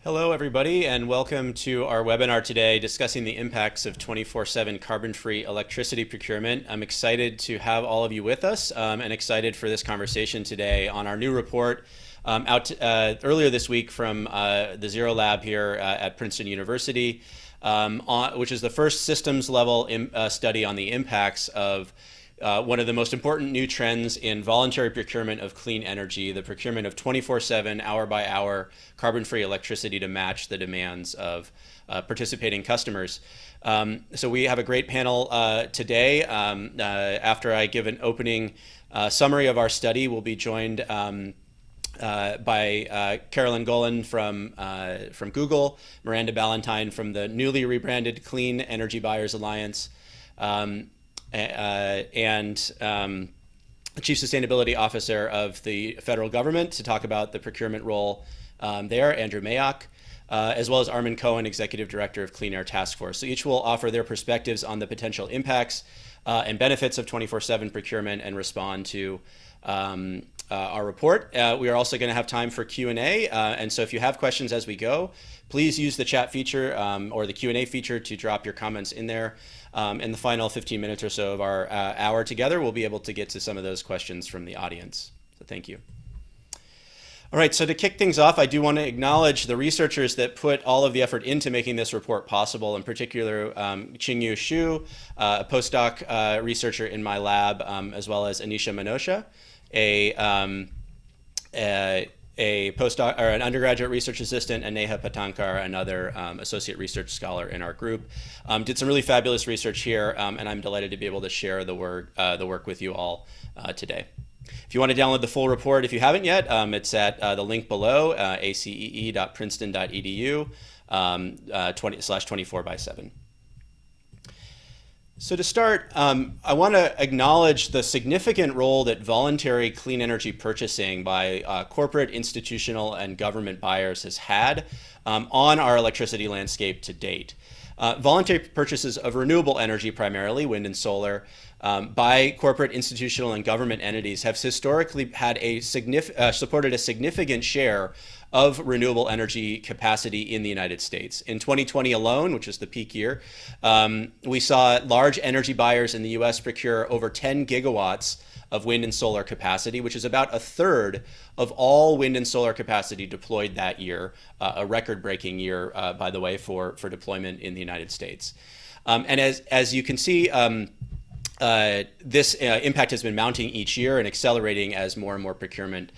Hello, everybody, and welcome to our webinar today discussing the impacts of 24/7 carbon-free electricity procurement. I'm excited to have all of you with us and excited for this conversation today on our new report earlier this week from the Zero Lab here at Princeton University, which is the first systems level study on the impacts of one of the most important new trends in voluntary procurement of clean energy, the procurement of 24/7, hour-by-hour carbon-free electricity to match the demands of participating customers. So we have a great panel today. After I give an opening summary of our study, we'll be joined by Carolyn Golan from Google, Miranda Ballantyne from the newly rebranded Clean Energy Buyers Alliance, and Chief Sustainability Officer of the federal government to talk about the procurement role there, Andrew Mayock, as well as Armin Cohen, Executive Director of Clean Air Task Force. So each will offer their perspectives on the potential impacts and benefits of 24/7 procurement and respond to our report. We are also going to have time for Q&A, and so if you have questions as we go, please use the chat feature or the Q&A feature to drop your comments in there. In the final 15 minutes or so of our hour together, we'll be able to get to some of those questions from the audience. So thank you. All right, so to kick things off, I do want to acknowledge the researchers that put all of the effort into making this report possible, in particular Qingyu Xu, a postdoc researcher in my lab, as well as Anisha Manosha, a postdoc or an undergraduate research assistant, and Neha Patankar, another associate research scholar in our group. Did some really fabulous research here, and I'm delighted to be able to share the work with you all today. If you want to download the full report, if you haven't yet, it's at the link below, acee.princeton.edu /24/7. So to start, I want to acknowledge the significant role that voluntary clean energy purchasing by corporate, institutional, and government buyers has had on our electricity landscape to date. Voluntary purchases of renewable energy, primarily wind and solar, by corporate, institutional, and government entities have historically had supported a significant share of renewable energy capacity in the United States. In 2020 alone, which is the peak year, we saw large energy buyers in the US procure over 10 gigawatts of wind and solar capacity, which is about a third of all wind and solar capacity deployed that year, a record-breaking year, by the way, for deployment in the United States. And as you can see, this impact has been mounting each year and accelerating as more and more procurement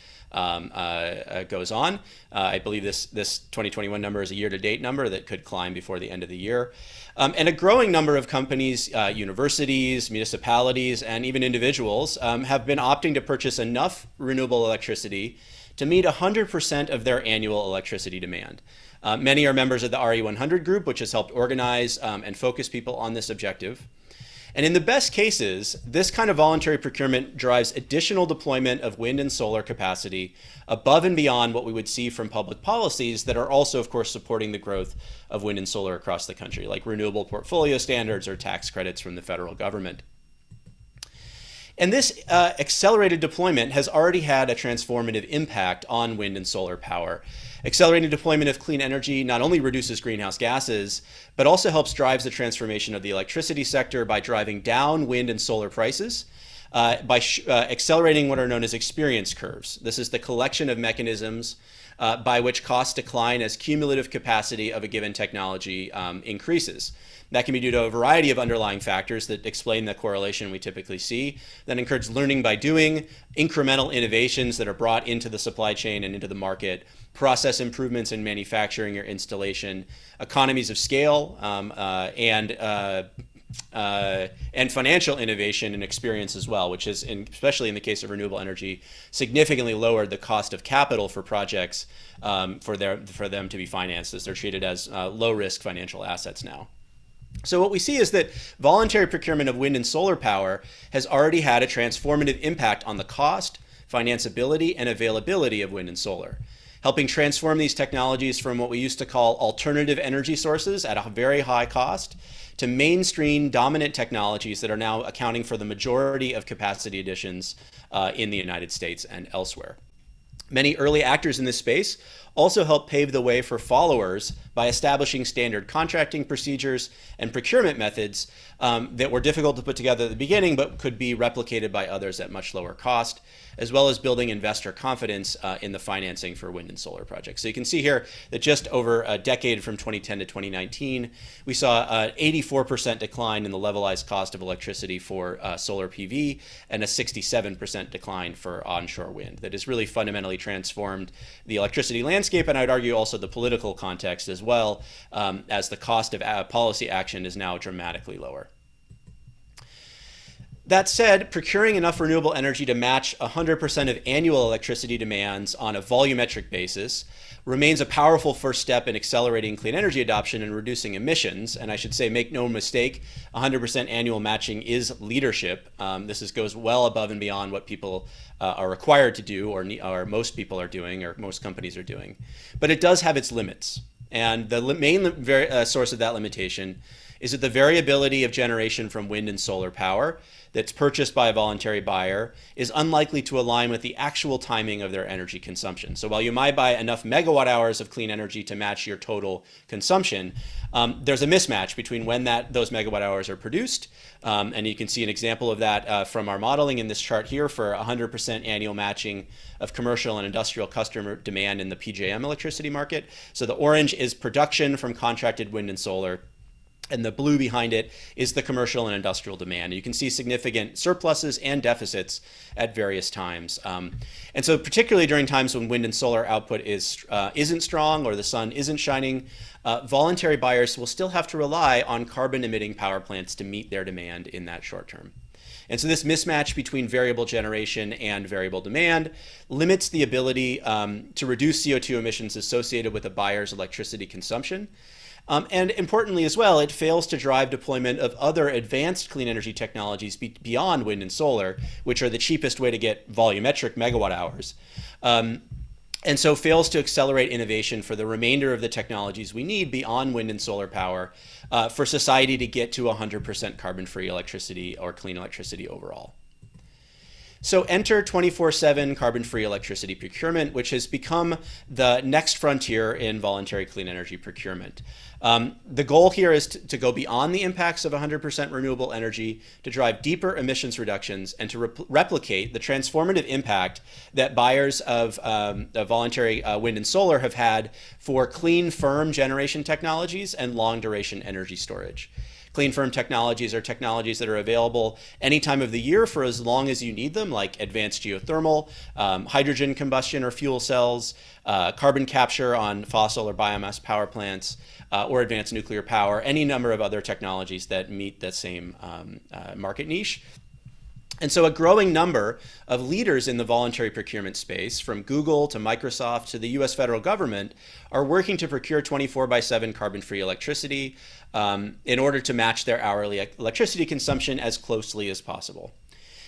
goes on. I believe this 2021 number is a year-to-date number that could climb before the end of the year. And a growing number of companies, universities, municipalities, and even individuals have been opting to purchase enough renewable electricity to meet 100% of their annual electricity demand. Many are members of the RE100 group, which has helped organize and focus people on this objective. And in the best cases, this kind of voluntary procurement drives additional deployment of wind and solar capacity above and beyond what we would see from public policies that are also, of course, supporting the growth of wind and solar across the country, like renewable portfolio standards or tax credits from the federal government. And this accelerated deployment has already had a transformative impact on wind and solar power. Accelerating deployment of clean energy not only reduces greenhouse gases, but also helps drive the transformation of the electricity sector by driving down wind and solar prices, by accelerating what are known as experience curves. This is the collection of mechanisms by which costs decline as cumulative capacity of a given technology increases. That can be due to a variety of underlying factors that explain the correlation we typically see, that encourage learning by doing, incremental innovations that are brought into the supply chain and into the market, process improvements in manufacturing or installation, economies of scale, and financial innovation and experience as well, which is, especially in the case of renewable energy, significantly lowered the cost of capital for projects for them to be financed, as they're treated as low-risk financial assets now. So what we see is that voluntary procurement of wind and solar power has already had a transformative impact on the cost, financeability, and availability of wind and solar, helping transform these technologies from what we used to call alternative energy sources at a very high cost to mainstream dominant technologies that are now accounting for the majority of capacity additions in the United States and elsewhere. Many early actors in this space also helped pave the way for followers by establishing standard contracting procedures and procurement methods that were difficult to put together at the beginning, but could be replicated by others at much lower cost, as well as building investor confidence in the financing for wind and solar projects. So you can see here that just over a decade from 2010 to 2019, we saw an 84% decline in the levelized cost of electricity for solar PV and a 67% decline for onshore wind. That has really fundamentally transformed the electricity landscape, and I'd argue also the political context as well, as the cost of policy action is now dramatically lower. That said, procuring enough renewable energy to match 100% of annual electricity demands on a volumetric basis remains a powerful first step in accelerating clean energy adoption and reducing emissions. And I should say, make no mistake, 100% annual matching is leadership. This goes well above and beyond what people are required to do, or most people are doing, or most companies are doing. But it does have its limits. And the main source of that limitation is that the variability of generation from wind and solar power that's purchased by a voluntary buyer is unlikely to align with the actual timing of their energy consumption. So while you might buy enough megawatt hours of clean energy to match your total consumption, there's a mismatch between when those megawatt hours are produced. And you can see an example of that from our modeling in this chart here for 100% annual matching of commercial and industrial customer demand in the PJM electricity market. So the orange is production from contracted wind and solar, and the blue behind it is the commercial and industrial demand. You can see significant surpluses and deficits at various times. And so particularly during times when wind and solar output isn't strong or the sun isn't shining, voluntary buyers will still have to rely on carbon-emitting power plants to meet their demand in that short term. And so this mismatch between variable generation and variable demand limits the ability to reduce CO2 emissions associated with a buyer's electricity consumption. And importantly as well, it fails to drive deployment of other advanced clean energy technologies beyond wind and solar, which are the cheapest way to get volumetric megawatt hours. And so fails to accelerate innovation for the remainder of the technologies we need beyond wind and solar power for society to get to 100% carbon-free electricity or clean electricity overall. So enter 24/7 carbon-free electricity procurement, which has become the next frontier in voluntary clean energy procurement. The goal here is to go beyond the impacts of 100% renewable energy, to drive deeper emissions reductions, and to replicate the transformative impact that buyers of voluntary wind and solar have had for clean, firm generation technologies and long-duration energy storage. Clean firm technologies are technologies that are available any time of the year for as long as you need them, like advanced geothermal, hydrogen combustion or fuel cells, carbon capture on fossil or biomass power plants, or advanced nuclear power, any number of other technologies that meet the same market niche. And so a growing number of leaders in the voluntary procurement space, from Google to Microsoft to the US federal government, are working to procure 24/7 carbon-free electricity in order to match their hourly electricity consumption as closely as possible.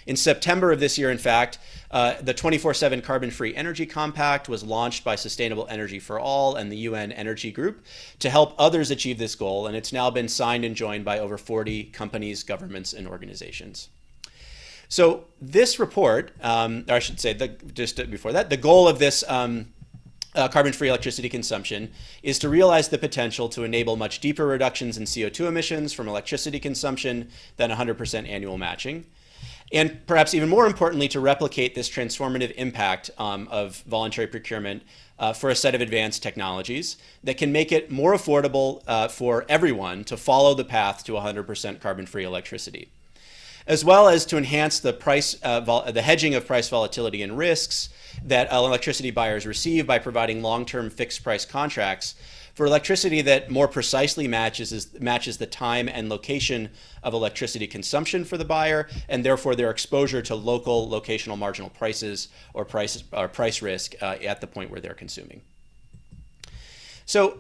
In September of this year, in fact, the 24/7 Carbon-Free Energy Compact was launched by Sustainable Energy for All and the UN Energy Group to help others achieve this goal, and it's now been signed and joined by over 40 companies, governments, and organizations. So this report, or I should say, just before that, the goal of this carbon-free electricity consumption is to realize the potential to enable much deeper reductions in CO2 emissions from electricity consumption than 100% annual matching. And perhaps even more importantly, to replicate this transformative impact of voluntary procurement for a set of advanced technologies that can make it more affordable for everyone to follow the path to 100% carbon-free electricity, as well as to enhance the hedging of price volatility and risks that electricity buyers receive by providing long-term fixed price contracts for electricity that more precisely matches the time and location of electricity consumption for the buyer, and therefore their exposure to local locational marginal prices or price risk at the point where they're consuming. So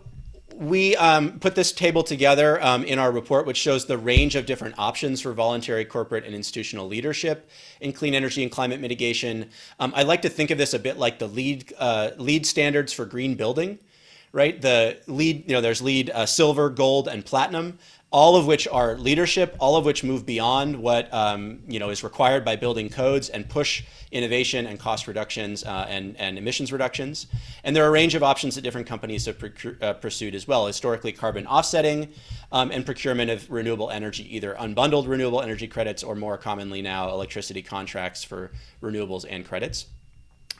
we put this table together in our report, which shows the range of different options for voluntary corporate and institutional leadership in clean energy and climate mitigation. I like to think of this a bit like the LEED standards for green building, right? The LEED, there's LEED silver, gold, and platinum. all of which are leadership, all of which move beyond what is required by building codes and push innovation and cost reductions and emissions reductions. And there are a range of options that different companies have pursued as well. Historically, carbon offsetting and procurement of renewable energy, either unbundled renewable energy credits or more commonly now electricity contracts for renewables and credits.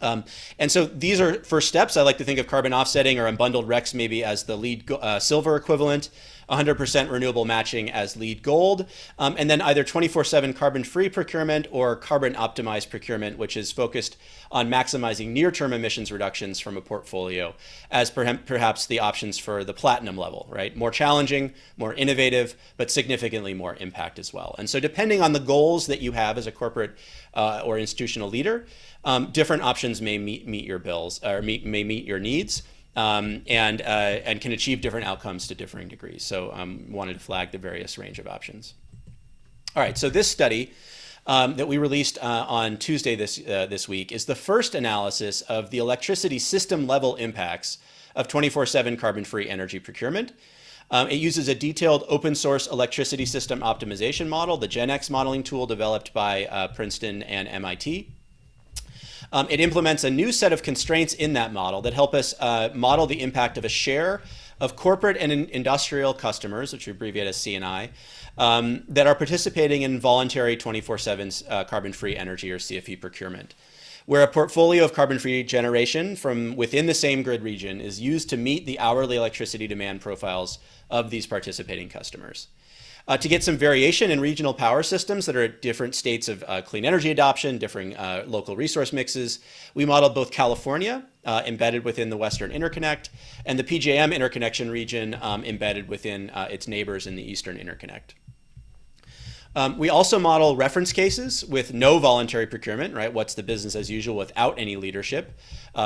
And so these are first steps. I like to think of carbon offsetting or unbundled RECs maybe as the lead silver equivalent, 100% renewable matching as lead gold, and then either 24/7 carbon-free procurement or carbon-optimized procurement, which is focused on maximizing near-term emissions reductions from a portfolio as perhaps the options for the platinum level, right? More challenging, more innovative, but significantly more impact as well. And so depending on the goals that you have as a corporate or institutional leader, different options may meet your bills or may meet your needs. And can achieve different outcomes to differing degrees. So wanted to flag the various range of options. All right, so this study that we released on Tuesday this week is the first analysis of the electricity system level impacts of 24/7 carbon-free energy procurement. It uses a detailed open source electricity system optimization model, the GenX modeling tool developed by Princeton and MIT. It implements a new set of constraints in that model that help us model the impact of a share of corporate and industrial customers, which we abbreviate as C&I, that are participating in voluntary 24/7 carbon-free energy or CFE procurement, where a portfolio of carbon-free generation from within the same grid region is used to meet the hourly electricity demand profiles of these participating customers. To get some variation in regional power systems that are at different states of clean energy adoption, differing local resource mixes, we modeled both California, embedded within the Western Interconnect, and the PJM interconnection region embedded within its neighbors in the Eastern Interconnect. We also model reference cases with no voluntary procurement, right? What's the business as usual without any leadership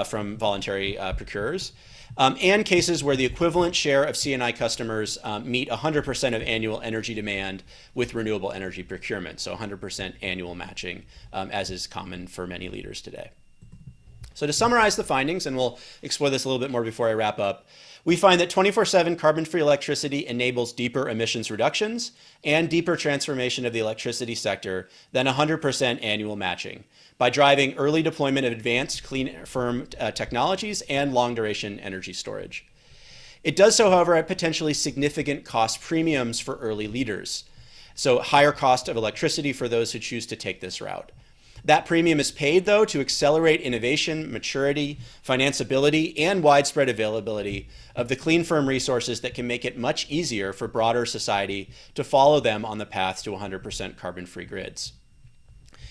from voluntary procurers. And cases where the equivalent share of C&I customers meet 100% of annual energy demand with renewable energy procurement, so 100% annual matching, as is common for many leaders today. So to summarize the findings, and we'll explore this a little bit more before I wrap up, we find that 24/7 carbon-free electricity enables deeper emissions reductions and deeper transformation of the electricity sector than 100% annual matching by driving early deployment of advanced clean firm technologies and long-duration energy storage. It does so, however, at potentially significant cost premiums for early leaders, so higher cost of electricity for those who choose to take this route. That premium is paid, though, to accelerate innovation, maturity, financeability, and widespread availability of the clean firm resources that can make it much easier for broader society to follow them on the path to 100% carbon-free grids.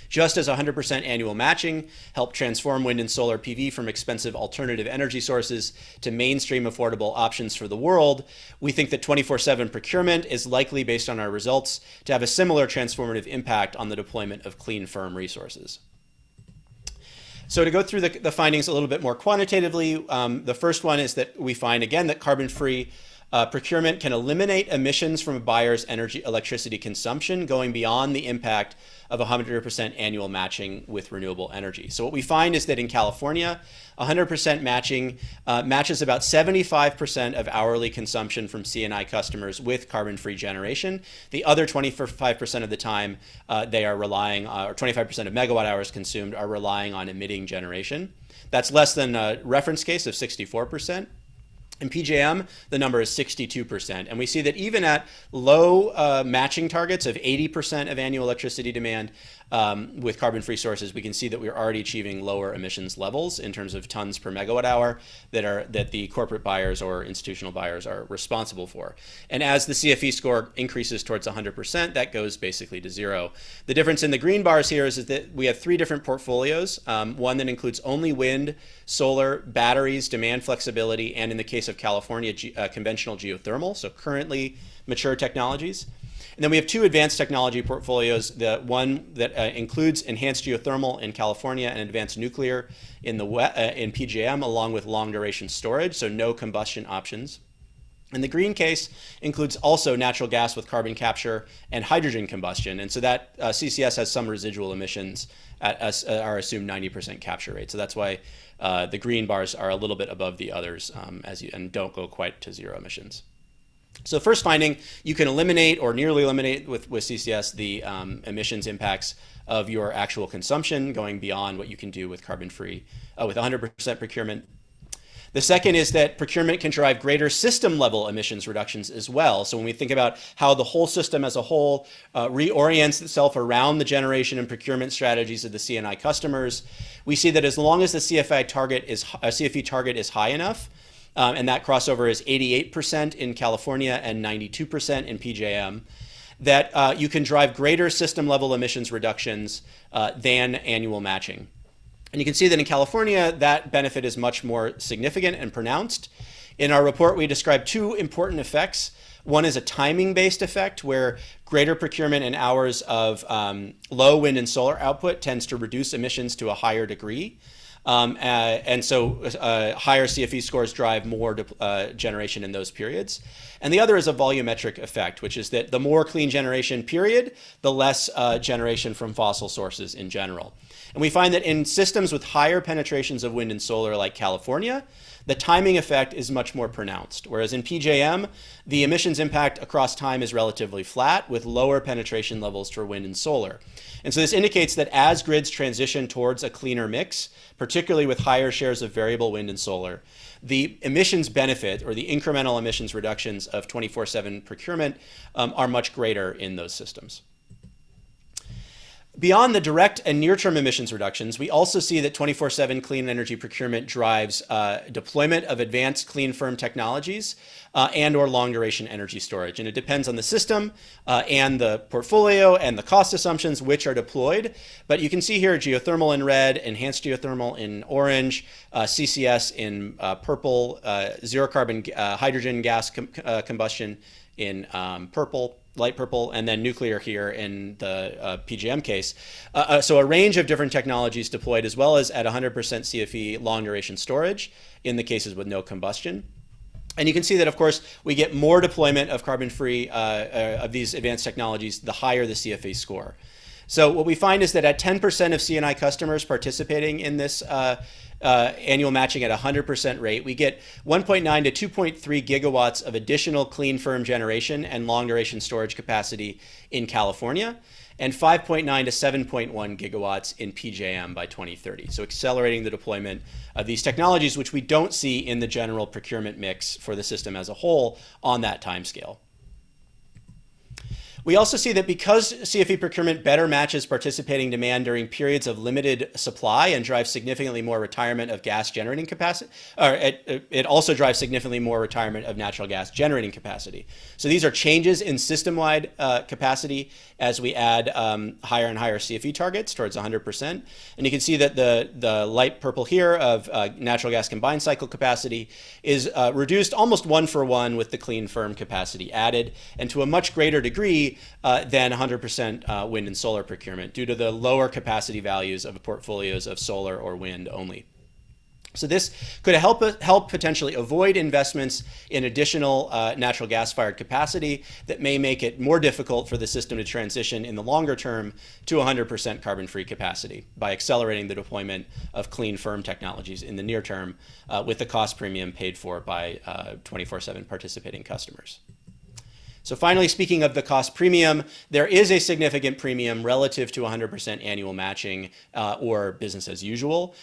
Just as 100% annual matching helped transform wind and solar PV from expensive alternative energy sources to mainstream affordable options for the world, we think that 24/7 procurement is likely, based on our results, to have a similar transformative impact on the deployment of clean firm resources. So to go through the findings a little bit more quantitatively, the first one is that we find, again, that carbon-free procurement can eliminate emissions from a buyer's electricity consumption, going beyond the impact of 100% annual matching with renewable energy. So what we find is that in California, 100% matching matches about 75% of hourly consumption from C&I customers with carbon-free generation. The other 25% of the time they are relying, or 25% of megawatt hours consumed are relying on emitting generation. That's less than a reference case of 64%. In PJM, the number is 62%. And we see that even at low matching targets of 80% of annual electricity demand with carbon-free sources, we can see that we're already achieving lower emissions levels in terms of tons per megawatt hour that the corporate buyers or institutional buyers are responsible for. And as the CFE score increases towards 100%, that goes basically to zero. The difference in the green bars here is that we have three different portfolios, one that includes only wind, solar, batteries, demand flexibility, and in the case of California, conventional geothermal, so currently mature technologies. And then we have two advanced technology portfolios, the one that includes enhanced geothermal in California and advanced nuclear in PJM, along with long duration storage, so no combustion options. And the green case includes also natural gas with carbon capture and hydrogen combustion. And so that CCS has some residual emissions at our assumed 90% capture rate. So that's why the green bars are a little bit above the others and don't go quite to zero emissions. So first finding, you can eliminate or nearly eliminate with CCS the emissions impacts of your actual consumption, going beyond what you can do with carbon-free, with 100% procurement. The second is that procurement can drive greater system level emissions reductions as well. So when we think about how the whole system as a whole reorients itself around the generation and procurement strategies of the C&I customers, we see that as long as the CFE target is high enough, and that crossover is 88% in California and 92% in PJM, that you can drive greater system level emissions reductions than annual matching. And you can see that in California, that benefit is much more significant and pronounced. In our report, we describe two important effects. One is a timing-based effect, where greater procurement in hours of low wind and solar output tends to reduce emissions to a higher degree. And so higher CFE scores drive more generation in those periods. And the other is a volumetric effect, which is that the more clean generation period, the less generation from fossil sources in general. And we find that in systems with higher penetrations of wind and solar like California, the timing effect is much more pronounced. Whereas in PJM, the emissions impact across time is relatively flat with lower penetration levels for wind and solar. And so this indicates that as grids transition towards a cleaner mix, particularly with higher shares of variable wind and solar, the emissions benefit or the incremental emissions reductions of 24/7 procurement are much greater in those systems. Beyond the direct and near-term emissions reductions, we also see that 24/7 clean energy procurement drives deployment of advanced clean firm technologies and or long-duration energy storage. And it depends on the system and the portfolio and the cost assumptions which are deployed. But you can see here geothermal in red, enhanced geothermal in orange, CCS in purple, zero carbon hydrogen gas combustion in purple, light purple, and then nuclear here in the PJM case. So a range of different technologies deployed, as well as at 100% CFE long duration storage in the cases with no combustion. And you can see that, of course, we get more deployment of carbon-free of these advanced technologies, the higher the CFE score. So what we find is that at 10% of C&I customers participating in this annual matching at 100% rate, we get 1.9 to 2.3 gigawatts of additional clean firm generation and long duration storage capacity in California, and 5.9 to 7.1 gigawatts in PJM by 2030. So accelerating the deployment of these technologies, which we don't see in the general procurement mix for the system as a whole on that timescale. We also see that because CFE procurement better matches participating demand during periods of limited supply and drives significantly more retirement of gas generating capacity, or it also drives significantly more retirement of natural gas generating capacity. So these are changes in system-wide capacity as we add higher and higher CFE targets towards 100%. And you can see that the light purple here of natural gas combined cycle capacity is reduced almost 1-for-1 with the clean firm capacity added, and to a much greater degree than 100% wind and solar procurement due to the lower capacity values of portfolios of solar or wind only. So this could help potentially avoid investments in additional natural gas-fired capacity that may make it more difficult for the system to transition in the longer term to 100% carbon-free capacity by accelerating the deployment of clean firm technologies in the near term with the cost premium paid for by 24/7 participating customers. So finally, speaking of the cost premium, there is a significant premium relative to 100% annual matching or business as usual,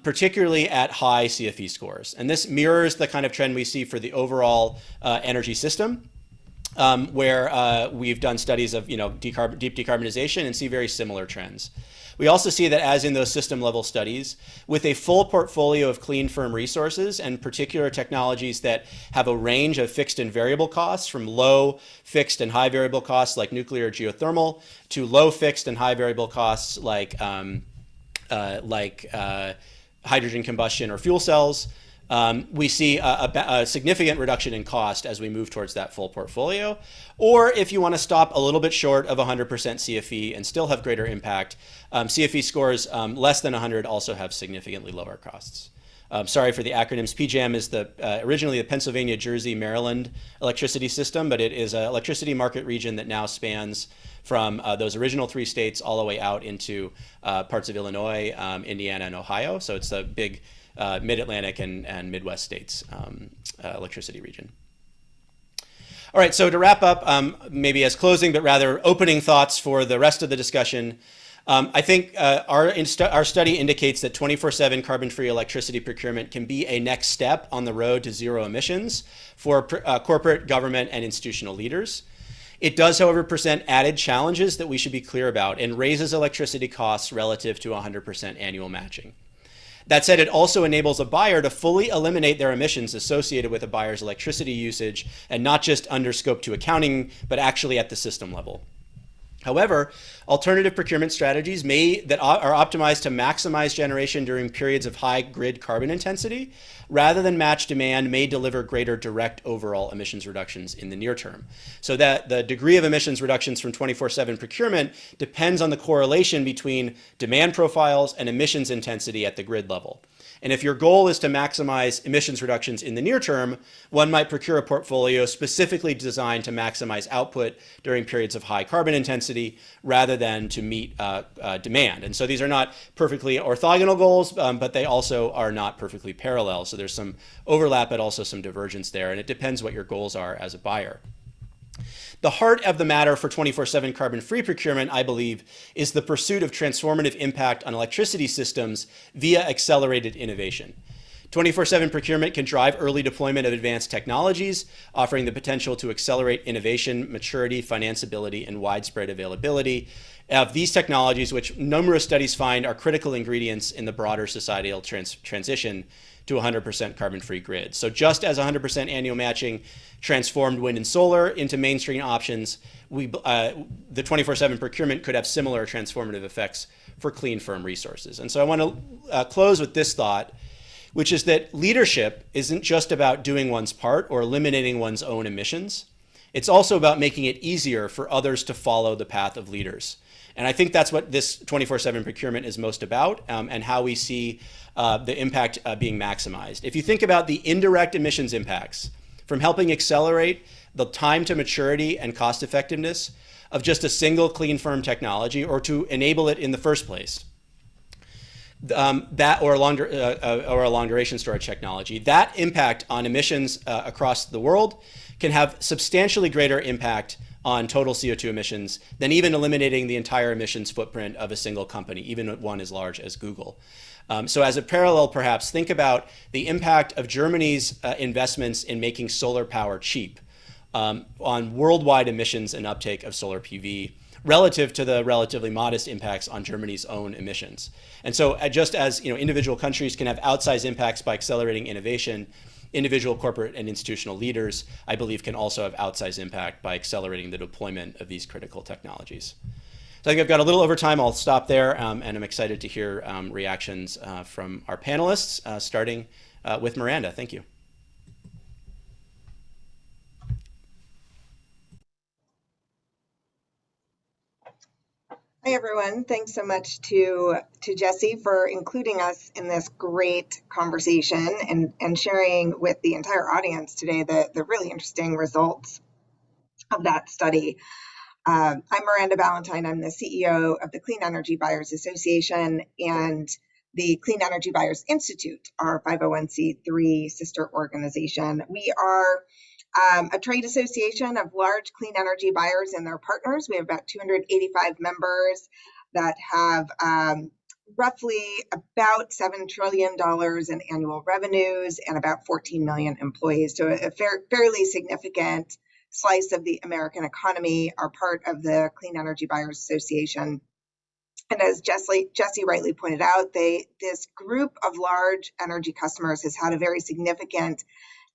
particularly at high CFE scores. And this mirrors the kind of trend we see for the overall energy system, where we've done studies of deep decarbonization and see very similar trends. We also see that, as in those system level studies, with a full portfolio of clean firm resources and particular technologies that have a range of fixed and variable costs, from low fixed and high variable costs like nuclear geothermal to low fixed and high variable costs like hydrogen combustion or fuel cells, we see a significant reduction in cost as we move towards that full portfolio. Or if you want to stop a little bit short of 100% CFE and still have greater impact, CFE scores less than 100 also have significantly lower costs. Sorry for the acronyms. PJM is originally the Pennsylvania, Jersey, Maryland electricity system, but it is an electricity market region that now spans from those original 3 states all the way out into parts of Illinois, Indiana, and Ohio. So it's a big mid-Atlantic and Midwest states electricity region. All right, so to wrap up, maybe as closing, but rather opening thoughts for the rest of the discussion, I think our study indicates that 24/7 carbon-free electricity procurement can be a next step on the road to zero emissions for corporate, government, and institutional leaders. It does, however, present added challenges that we should be clear about and raises electricity costs relative to 100% annual matching. That said, it also enables a buyer to fully eliminate their emissions associated with a buyer's electricity usage, and not just under scope 2 accounting, but actually at the system level. However, alternative procurement strategies that are optimized to maximize generation during periods of high grid carbon intensity, rather than match demand, may deliver greater direct overall emissions reductions in the near term. So that the degree of emissions reductions from 24/7 procurement depends on the correlation between demand profiles and emissions intensity at the grid level. And if your goal is to maximize emissions reductions in the near term, one might procure a portfolio specifically designed to maximize output during periods of high carbon intensity rather than to meet demand. And so these are not perfectly orthogonal goals, but they also are not perfectly parallel. So there's some overlap, but also some divergence there. And it depends what your goals are as a buyer. The heart of the matter for 24/7 carbon-free procurement, I believe, is the pursuit of transformative impact on electricity systems via accelerated innovation. 24/7 procurement can drive early deployment of advanced technologies, offering the potential to accelerate innovation, maturity, financeability, and widespread availability of these technologies, which numerous studies find are critical ingredients in the broader societal transition to 100% carbon-free grid. So just as 100% annual matching transformed wind and solar into mainstream options, the 24/7 procurement could have similar transformative effects for clean, firm resources. And so I want to close with this thought, which is that leadership isn't just about doing one's part or eliminating one's own emissions. It's also about making it easier for others to follow the path of leaders. And I think that's what this 24/7 procurement is most about, and how we see the impact being maximized. If you think about the indirect emissions impacts from helping accelerate the time to maturity and cost effectiveness of just a single clean, firm technology, or to enable it in the first place, that or a long duration storage technology, that impact on emissions across the world can have substantially greater impact on total CO2 emissions than even eliminating the entire emissions footprint of a single company, even one as large as Google. So as a parallel, perhaps, think about the impact of Germany's investments in making solar power cheap on worldwide emissions and uptake of solar PV, relative to the relatively modest impacts on Germany's own emissions. And so just as individual countries can have outsized impacts by accelerating innovation, individual corporate and institutional leaders, I believe, can also have outsized impact by accelerating the deployment of these critical technologies. So I think I've got a little over time. I'll stop there, and I'm excited to hear reactions from our panelists, starting with Miranda. Thank you. Hi, everyone. Thanks so much to Jesse for including us in this great conversation and sharing with the entire audience today the really interesting results of that study. I'm Miranda Ballantyne. I'm the CEO of the Clean Energy Buyers Association and the Clean Energy Buyers Institute, our 501c3 sister organization. We are a trade association of large clean energy buyers and their partners. We have about 285 members that have roughly about $7 trillion in annual revenues and about 14 million employees. So a fairly significant slice of the American economy are part of the Clean Energy Buyers Association. And as Jesse rightly pointed out, this group of large energy customers has had a very significant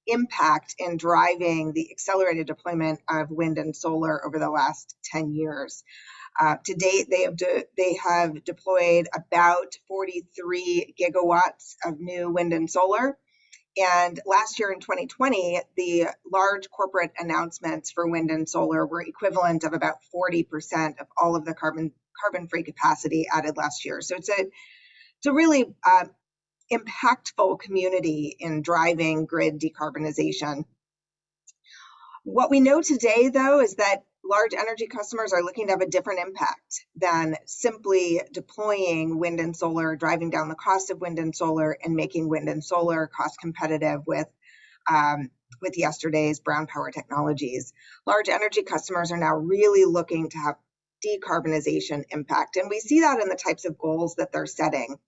impact in driving the accelerated deployment of wind and solar over the last 10 years. To date, they have deployed about 43 gigawatts of new wind and solar. And last year in 2020, the large corporate announcements for wind and solar were equivalent of about 40% of all of the carbon-free capacity added last year. So it's a really impactful community in driving grid decarbonization. What we know today, though, is that large energy customers are looking to have a different impact than simply deploying wind and solar, driving down the cost of wind and solar, and making wind and solar cost competitive with with yesterday's brown power technologies. Large energy customers are now really looking to have decarbonization impact, and we see that in the types of goals that they're setting.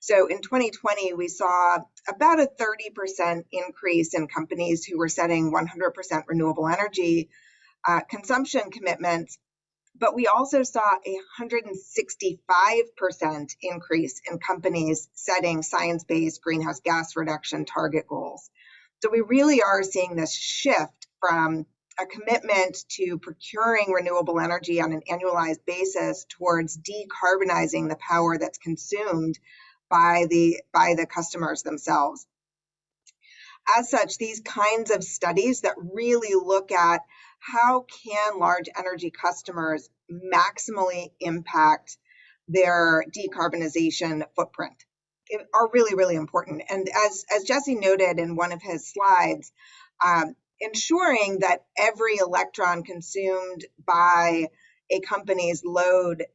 So in 2020, we saw about a 30% increase in companies who were setting 100% renewable energy consumption commitments, but we also saw a 165% increase in companies setting science-based greenhouse gas reduction target goals. So we really are seeing this shift from a commitment to procuring renewable energy on an annualized basis towards decarbonizing the power that's consumed by the customers themselves. As such, these kinds of studies that really look at how can large energy customers maximally impact their decarbonization footprint are really, really important. And as Jesse noted in one of his slides, ensuring that every electron consumed by a company's load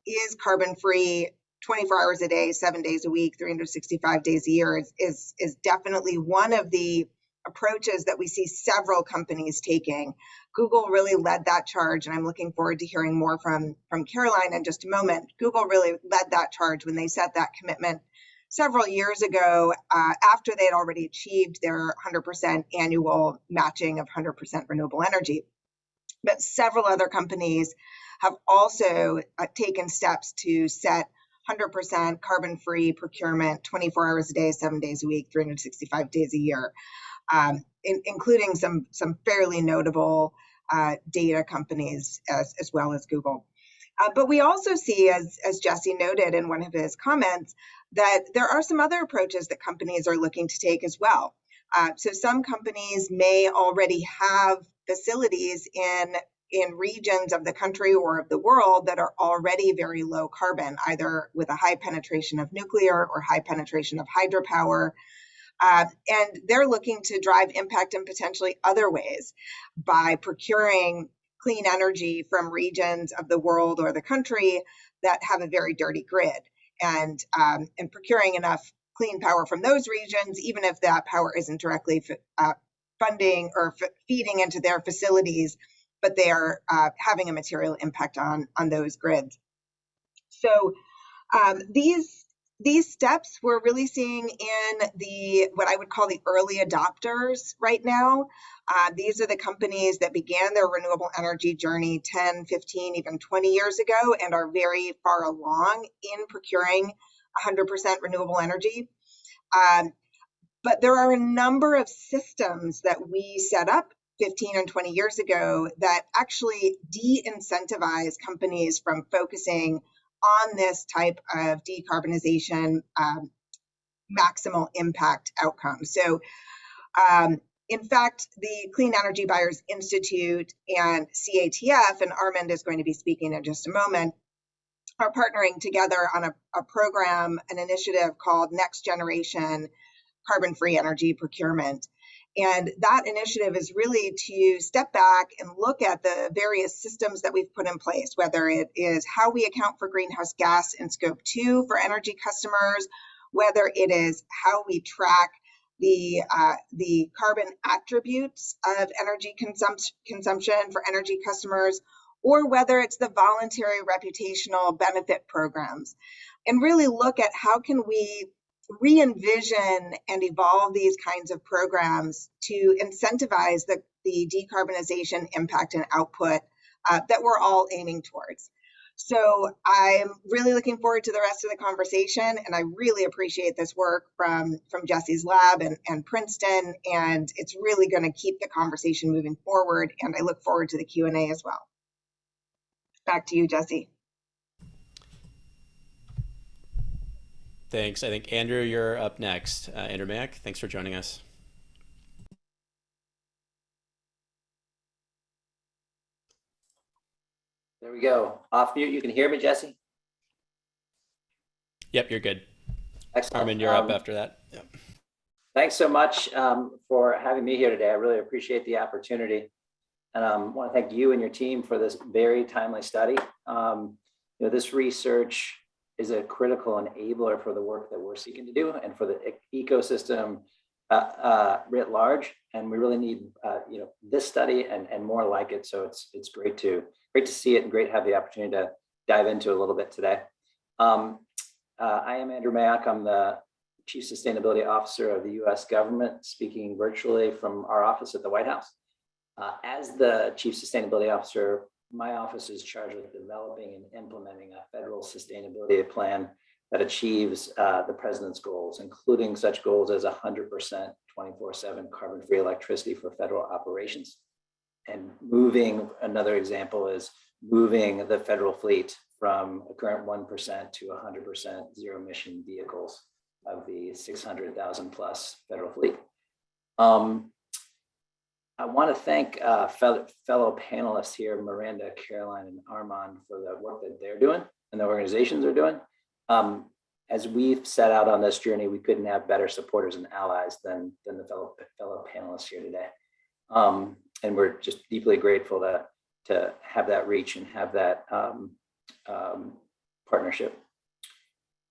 is carbon-free 24 hours a day, 7 days a week, 365 days a year is definitely one of the approaches that we see several companies taking. Google really led that charge, and I'm looking forward to hearing more from Caroline in just a moment. Google really led that charge when they set that commitment several years ago after they had already achieved their 100% annual matching of 100% renewable energy. But several other companies have also taken steps to set 100% carbon-free procurement 24 hours a day, 7 days a week, 365 days a year, including some fairly notable data companies as well as Google. But we also see, as Jesse noted in one of his comments, that there are some other approaches that companies are looking to take as well. So some companies may already have facilities in regions of the country or of the world that are already very low carbon, either with a high penetration of nuclear or high penetration of hydropower. And they're looking to drive impact in potentially other ways by procuring clean energy from regions of the world or the country that have a very dirty grid, and procuring enough clean power from those regions, even if that power isn't directly funding or feeding into their facilities, but they are having a material impact on those grids. So these steps we're really seeing in what I would call the early adopters right now. These are the companies that began their renewable energy journey 10, 15, even 20 years ago and are very far along in procuring 100% renewable energy. But there are a number of systems that we set up 15 and 20 years ago that actually de-incentivize companies from focusing on this type of decarbonization maximal impact outcome. So in fact, the Clean Energy Buyers Institute and CATF, and Armand is going to be speaking in just a moment, are partnering together on a program, an initiative called Next Generation Carbon-free Energy Procurement. And that initiative is really to step back and look at the various systems that we've put in place, whether it is how we account for greenhouse gas in scope 2 for energy customers, whether it is how we track the carbon attributes of energy consumption for energy customers, or whether it's the voluntary reputational benefit programs, and really look at how can we re-envision and evolve these kinds of programs to incentivize the decarbonization impact and output that we're all aiming towards. So I'm really looking forward to the rest of the conversation, and I really appreciate this work from Jesse's lab and Princeton, and it's really going to keep the conversation moving forward, and I look forward to the Q&A as well. Back to you, Jesse. Thanks. I think, Andrew, you're up next. Andrew Mack, thanks for joining us. There we go. Off mute. You can hear me, Jesse? Yep, you're good. Excellent. Armin, you're up after that. Yep. Thanks so much for having me here today. I really appreciate the opportunity. And I want to thank you and your team for this very timely study. This research is a critical enabler for the work that we're seeking to do and for the ecosystem writ large, and we really need this study and more like it. So it's great to see it and great to have the opportunity to dive into a little bit today. I am Andrew Mayock. I'm the Chief Sustainability Officer of the U.S. government, speaking virtually from our office at the White House. As the Chief Sustainability Officer, my office is charged with developing and implementing a federal sustainability plan that achieves the president's goals, including such goals as 100% 24/7 carbon-free electricity for federal operations. And another example is moving the federal fleet from a current 1% to 100% zero emission vehicles of the 600,000 plus federal fleet. I want to thank fellow panelists here, Miranda, Caroline, and Armand, for the work that they're doing and the organizations are doing. As we've set out on this journey, we couldn't have better supporters and allies than the fellow panelists here today. And we're just deeply grateful to have that reach and have that partnership.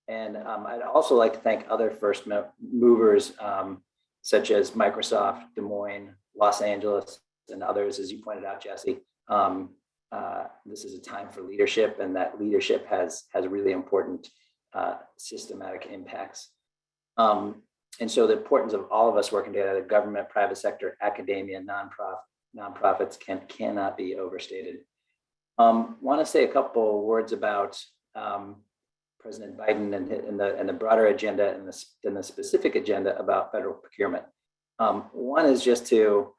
And I'd also like to thank other first movers, such as Microsoft, Des Moines, Los Angeles, and others, as you pointed out, Jesse. This is a time for leadership, and that leadership has really important systematic impacts. And so the importance of all of us working together, the government, private sector, academia, nonprofits cannot be overstated. Want to say a couple words about President Biden and the broader agenda and the specific agenda about federal procurement. One is just to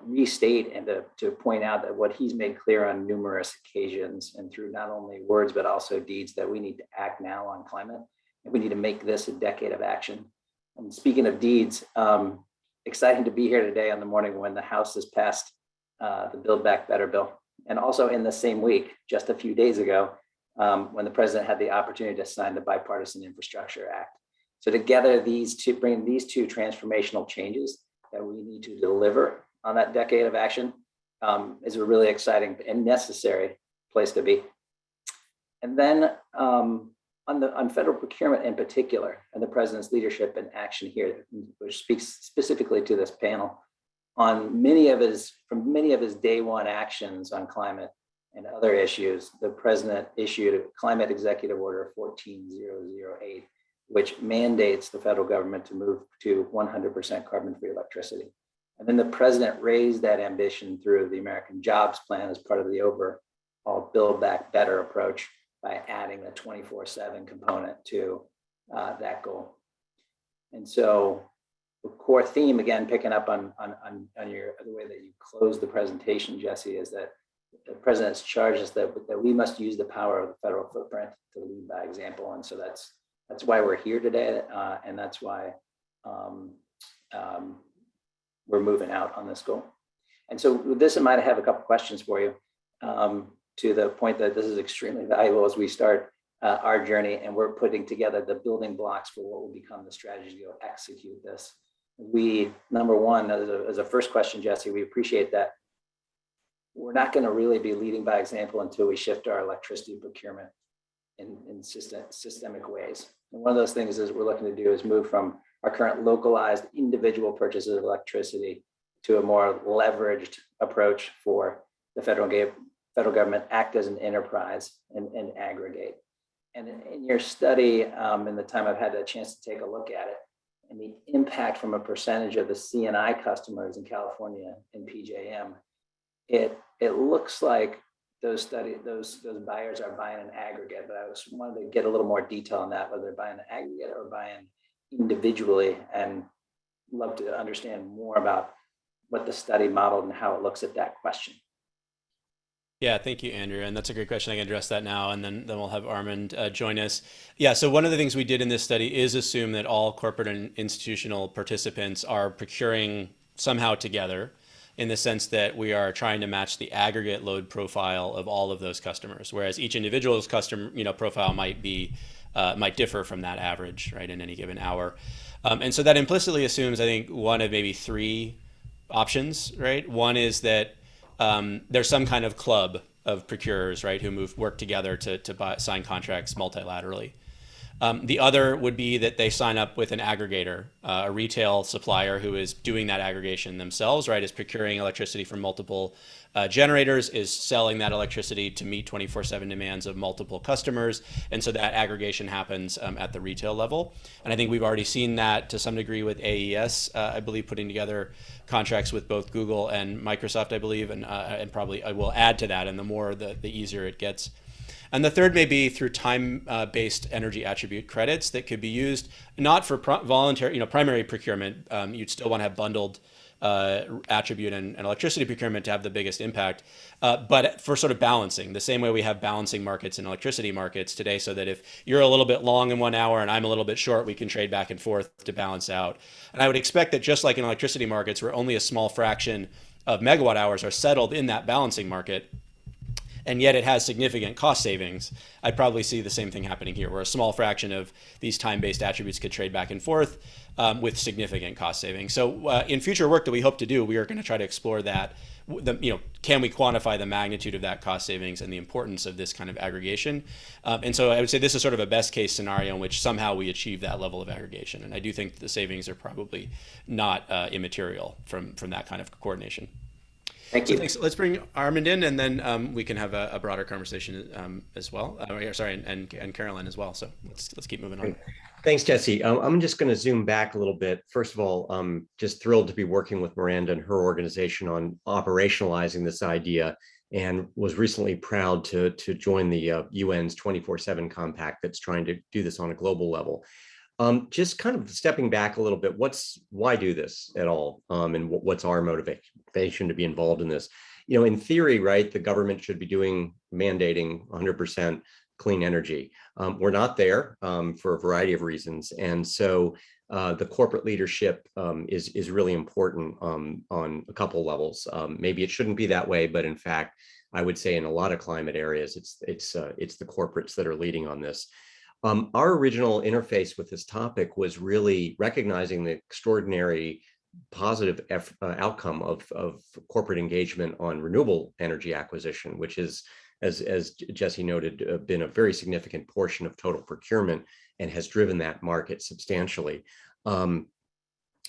restate and to point out that what he's made clear on numerous occasions and through not only words but also deeds, that we need to act now on climate, and we need to make this a decade of action. And speaking of deeds, exciting to be here today on the morning when the House has passed the Build Back Better bill, and also in the same week, just a few days ago, when the president had the opportunity to sign the Bipartisan Infrastructure Act. So together, bring these two transformational changes that we need to deliver on that decade of action is a really exciting and necessary place to be. And then on federal procurement in particular, and the president's leadership and action here, which speaks specifically to this panel, from many of his day one actions on climate and other issues, the president issued a Climate Executive Order 14008, which mandates the federal government to move to 100% carbon-free electricity. And then the president raised that ambition through the American Jobs Plan as part of the overall Build Back Better approach by adding a 24/7 component to that goal. And so the core theme, again, picking up on the way that you closed the presentation, Jesse, is that the president's charged us that we must use the power of the federal footprint to lead by example. And so that's why we're here today, and that's why we're moving out on this goal. And so with this in mind, I have a couple questions for you, to the point that this is extremely valuable as we start our journey, and we're putting together the building blocks for what will become the strategy to go execute this. Number one, as a first question, Jesse, we appreciate that we're not going to really be leading by example until we shift our electricity procurement in systemic ways. And one of those things is we're looking to do is move from our current localized individual purchases of electricity to a more leveraged approach for the federal government act as an enterprise and aggregate. And in your study, in the time I've had a chance to take a look at it, and the impact from a percentage of the C&I customers in California in PJM, it looks like those buyers are buying an aggregate, but I just wanted to get a little more detail on that, whether they're buying an aggregate or buying individually, and love to understand more about what the study modeled and how it looks at that question. Yeah, thank you, Andrew. And that's a great question. I can address that now, and then we'll have Armand join us. Yeah, so one of the things we did in this study is assume that all corporate and institutional participants are procuring somehow together, in the sense that we are trying to match the aggregate load profile of all of those customers, whereas each individual's customer profile might differ from that average, right, in any given hour. And so that implicitly assumes, I think, one of maybe three options, right? One is that there's some kind of club of procurers, right, who work together to sign contracts multilaterally. The other would be that they sign up with an aggregator, a retail supplier who is doing that aggregation themselves, right? Is procuring electricity from multiple generators, is selling that electricity to meet 24/7 demands of multiple customers. And so that aggregation happens at the retail level. And I think we've already seen that to some degree with AES, I believe, putting together contracts with both Google and Microsoft, I believe, and probably I will add to that. And the more, the easier it gets. And the third may be through time-based energy attribute credits that could be used not for voluntary, primary procurement. You'd still want to have bundled attribute and electricity procurement to have the biggest impact, but for sort of balancing, the same way we have balancing markets and electricity markets today, so that if you're a little bit long in 1 hour and I'm a little bit short, we can trade back and forth to balance out. And I would expect that just like in electricity markets, where only a small fraction of megawatt hours are settled in that balancing market, and yet it has significant cost savings, I'd probably see the same thing happening here, where a small fraction of these time-based attributes could trade back and forth with significant cost savings. So in future work that we hope to do, we are going to try to explore that. Can we quantify the magnitude of that cost savings and the importance of this kind of aggregation? And so I would say this is sort of a best case scenario in which somehow we achieve that level of aggregation. And I do think the savings are probably not immaterial from that kind of coordination. Thank you. So thanks. Let's bring Armand in, and then we can have a broader conversation as well. Sorry, and Carolyn as well. So let's keep moving on. Thanks, Jesse. I'm just going to zoom back a little bit. First of all, I'm just thrilled to be working with Miranda and her organization on operationalizing this idea, and was recently proud to join the UN's 24/7 compact that's trying to do this on a global level. Just kind of stepping back a little bit, why do this at all? And what's our motivation to be involved in this? In theory, right, the government should be mandating 100% clean energy. We're not there for a variety of reasons. And so the corporate leadership is really important on a couple levels. Maybe it shouldn't be that way, but in fact, I would say in a lot of climate areas, it's the corporates that are leading on this. Our original interface with this topic was really recognizing the extraordinary positive outcome of corporate engagement on renewable energy acquisition, which is, as Jesse noted, been a very significant portion of total procurement and has driven that market substantially.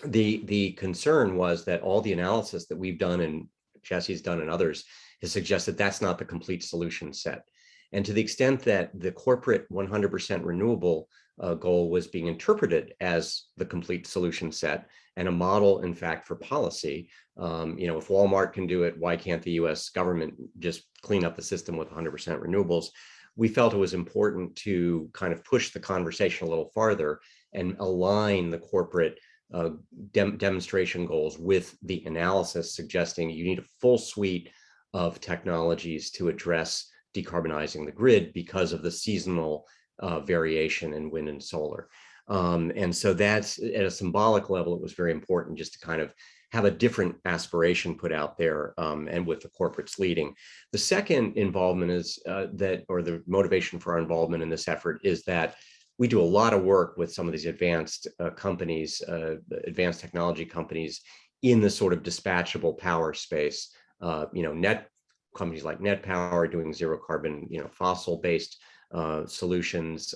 The concern was that all the analysis that we've done and Jesse's done and others has suggested that's not the complete solution set. And to the extent that the corporate 100% renewable goal was being interpreted as the complete solution set and a model, in fact, for policy, if Walmart can do it, why can't the US government just clean up the system with 100% renewables? We felt it was important to kind of push the conversation a little farther and align the corporate demonstration goals with the analysis suggesting you need a full suite of technologies to address decarbonizing the grid because of the seasonal variation in wind and solar. And so that's at a symbolic level, it was very important just to kind of have a different aspiration put out there and with the corporates leading. The second involvement is the motivation for our involvement in this effort is that we do a lot of work with some of these advanced companies, advanced technology companies in the sort of dispatchable power space, companies like Net Power doing zero carbon, fossil-based solutions,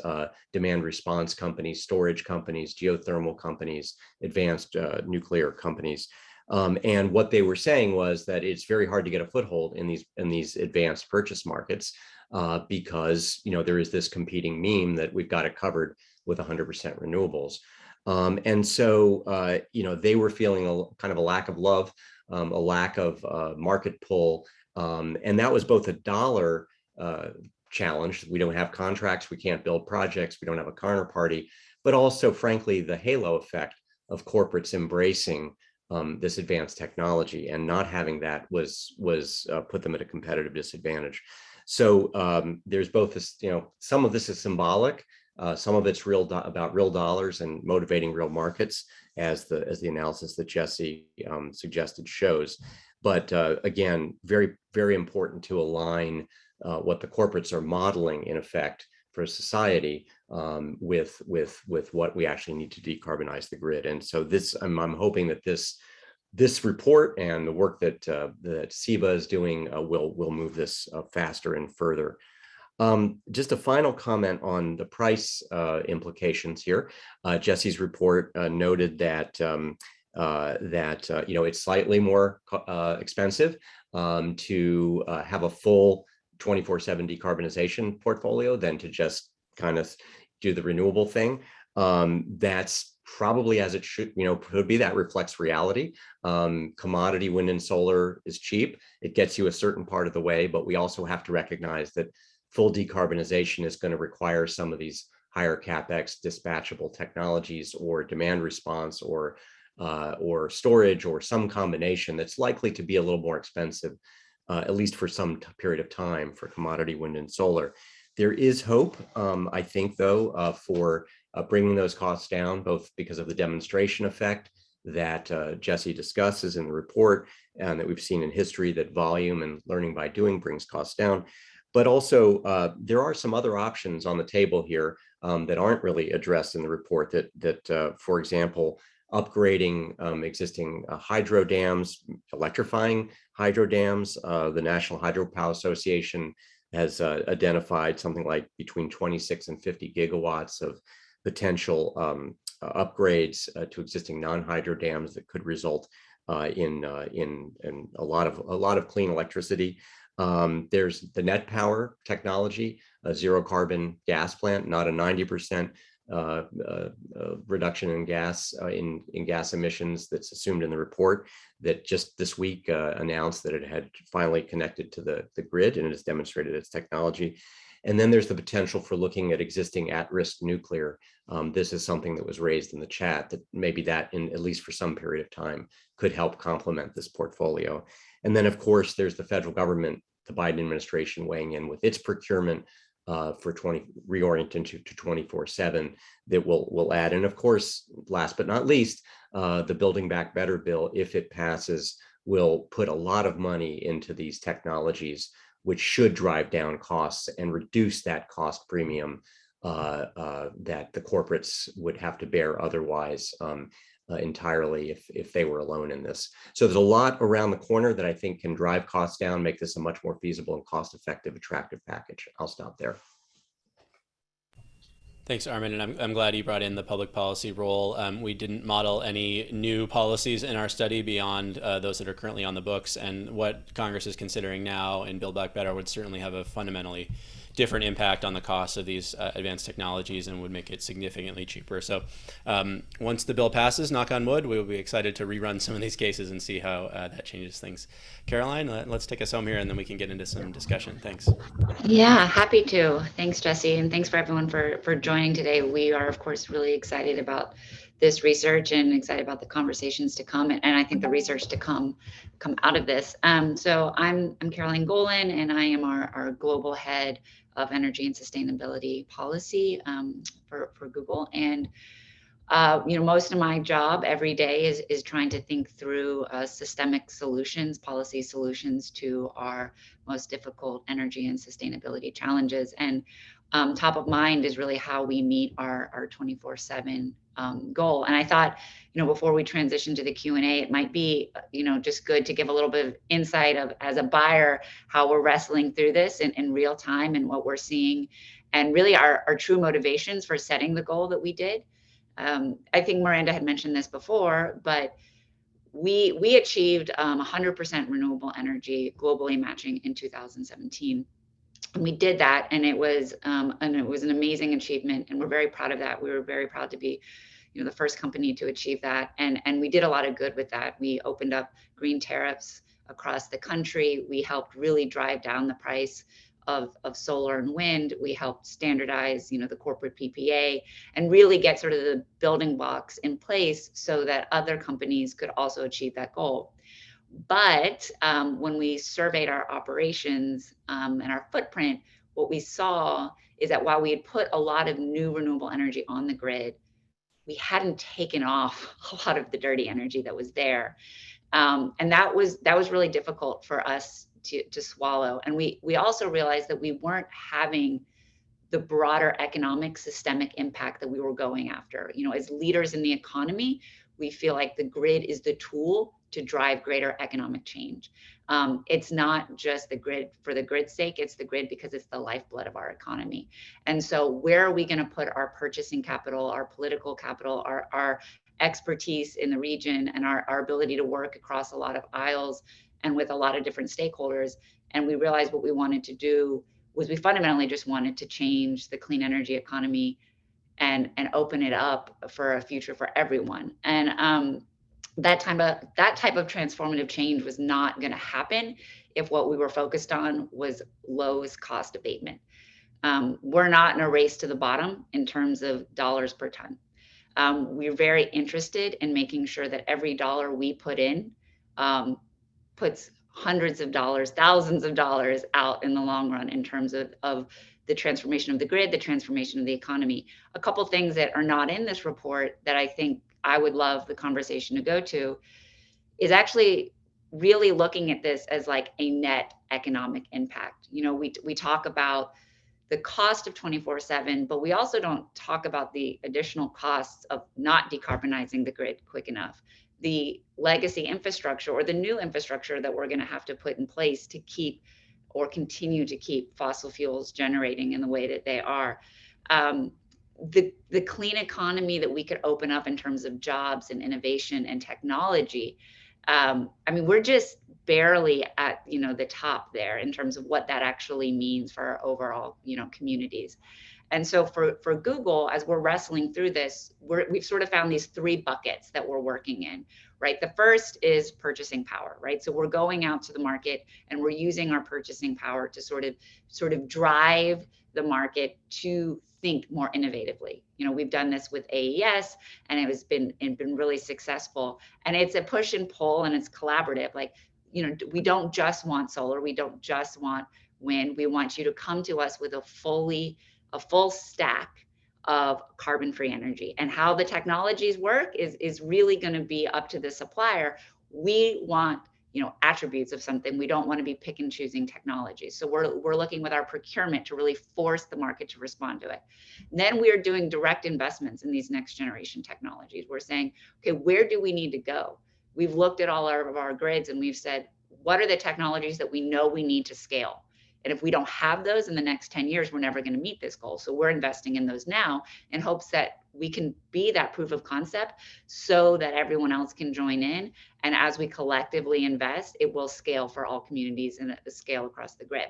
demand response companies, storage companies, geothermal companies, advanced nuclear companies. And what they were saying was that it's very hard to get a foothold in these advanced purchase markets because there is this competing meme that we've got it covered with 100% renewables. And so they were feeling a kind of a lack of love, a lack of market pull. And that was both a dollar challenge. We don't have contracts, we can't build projects, we don't have a counterparty, but also, frankly, the halo effect of corporates embracing this advanced technology and not having that was put them at a competitive disadvantage. So there's both this, some of this is symbolic, some of it's about real dollars and motivating real markets, as the analysis that Jesse suggested shows. But again, very, very important to align what the corporates are modeling, in effect, for society with what we actually need to decarbonize the grid. And so this, I'm hoping that this report and the work that SEBA is doing will move this faster and further. Just a final comment on the price implications here. Jesse's report noted that it's slightly more expensive to have a full 24/7 decarbonization portfolio than to just kind of do the renewable thing. That's probably as it should, could be. That reflects reality. Commodity wind and solar is cheap. It gets you a certain part of the way, but we also have to recognize that full decarbonization is going to require some of these higher capex dispatchable technologies or demand response or storage or some combination that's likely to be a little more expensive, at least for some period of time for commodity wind and solar. There is hope, I think, though, for bringing those costs down, both because of the demonstration effect that Jesse discusses in the report and that we've seen in history, that volume and learning by doing brings costs down. But also, there are some other options on the table here that aren't really addressed in the report that for example, upgrading existing hydro dams, electrifying hydro dams. The National Hydropower Association has identified something like between 26 and 50 gigawatts of potential upgrades to existing non-hydro dams that could result in a lot of clean electricity. There's the net power technology, a zero carbon gas plant, not a 90% reduction in gas gas emissions that's assumed in the report, that just this week announced that it had finally connected to the grid and it has demonstrated its technology. And then there's the potential for looking at existing at-risk nuclear. This is something that was raised in the chat, that maybe that, in at least for some period of time, could help complement this portfolio. And then, of course, there's the federal government, the Biden administration weighing in with its procurement for reorienting to 24/7 that will add. And of course, last but not least, the Building Back Better bill, if it passes, will put a lot of money into these technologies, which should drive down costs and reduce that cost premium that the corporates would have to bear otherwise entirely if they were alone in this. So there's a lot around the corner that I think can drive costs down, make this a much more feasible and cost-effective, attractive package. I'll stop there. Thanks, Armin, and I'm glad you brought in the public policy role. We didn't model any new policies in our study beyond those that are currently on the books, and what Congress is considering now in Build Back Better would certainly have a fundamentally different impact on the cost of these advanced technologies and would make it significantly cheaper. So once the bill passes, knock on wood, we will be excited to rerun some of these cases and see how that changes things. Caroline, let's take us home here and then we can get into some discussion. Thanks. Yeah, happy to. Thanks, Jesse, and thanks for everyone for joining today. We are, of course, really excited about this research and excited about the conversations to come, and I think the research to come out of this. So I'm Caroline Golan, and I am our global head of energy and sustainability policy for Google. And most of my job every day is trying to think through systemic solutions, policy solutions to our most difficult energy and sustainability challenges. And top of mind is really how we meet our 24/7 goal. And I thought, before we transition to the Q&A, it might be, just good to give a little bit of insight of, as a buyer, how we're wrestling through this in real time and what we're seeing, and really our true motivations for setting the goal that we did. I think Miranda had mentioned this before, but we achieved 100% renewable energy globally matching in 2017. And we did that, and it was an amazing achievement, and we're very proud of that. We were very proud to be, the first company to achieve that, and we did a lot of good with that. We opened up green tariffs across the country. We helped really drive down the price of solar and wind. We helped standardize, the corporate PPA, and really get sort of the building blocks in place so that other companies could also achieve that goal. But when we surveyed our operations and our footprint, what we saw is that while we had put a lot of new renewable energy on the grid, we hadn't taken off a lot of the dirty energy that was there. And that was really difficult for us to swallow. And we also realized that we weren't having the broader economic systemic impact that we were going after. As leaders in the economy, we feel like the grid is the tool drive greater economic change. It's not just the grid for the grid's sake, it's the grid because it's the lifeblood of our economy. And so where are we going to put our purchasing capital, our political capital, our expertise in the region, and our ability to work across a lot of aisles and with a lot of different stakeholders? And we realized what we wanted to do was we fundamentally just wanted to change the clean energy economy and open it up for a future for everyone. And that type of transformative change was not going to happen if what we were focused on was lowest cost abatement. We're not in a race to the bottom in terms of dollars per ton. We're very interested in making sure that every dollar we put in puts hundreds of dollars, thousands of dollars out in the long run in terms of the transformation of the grid, the transformation of the economy. A couple things that are not in this report that I think I would love the conversation to go to is actually really looking at this as like a net economic impact. You know, we talk about the cost of 24/7, but we also don't talk about the additional costs of not decarbonizing the grid quick enough, the legacy infrastructure or the new infrastructure that we're going to have to put in place to keep or continue to keep fossil fuels generating in the way that they are. The clean economy that we could open up in terms of jobs and innovation and technology. I mean, we're just barely at, you know, the top there in terms of what that actually means for our overall, you know, communities. And so for Google, as we're wrestling through this, we've sort of found these three buckets that we're working in, right? The first is purchasing power, right? So we're going out to the market and we're using our purchasing power to sort of drive the market to think more innovatively. You know, we've done this with AES and it's been really successful. And it's a push and pull and it's collaborative. Like, you know, we don't just want solar, we don't just want wind. We want you to come to us with a full stack of carbon-free energy. And how the technologies work is really going to be up to the supplier. We want, you know, attributes of something. We don't want to be pick and choosing technologies. So we're looking with our procurement to really force the market to respond to it. And then we are doing direct investments in these next generation technologies. We're saying, okay, where do we need to go? We've looked at all of our grids and we've said, what are the technologies that we know we need to scale? And if we don't have those in the next 10 years, we're never going to meet this goal. So we're investing in those now in hopes that we can be that proof of concept so that everyone else can join in. And as we collectively invest, it will scale for all communities and scale across the grid.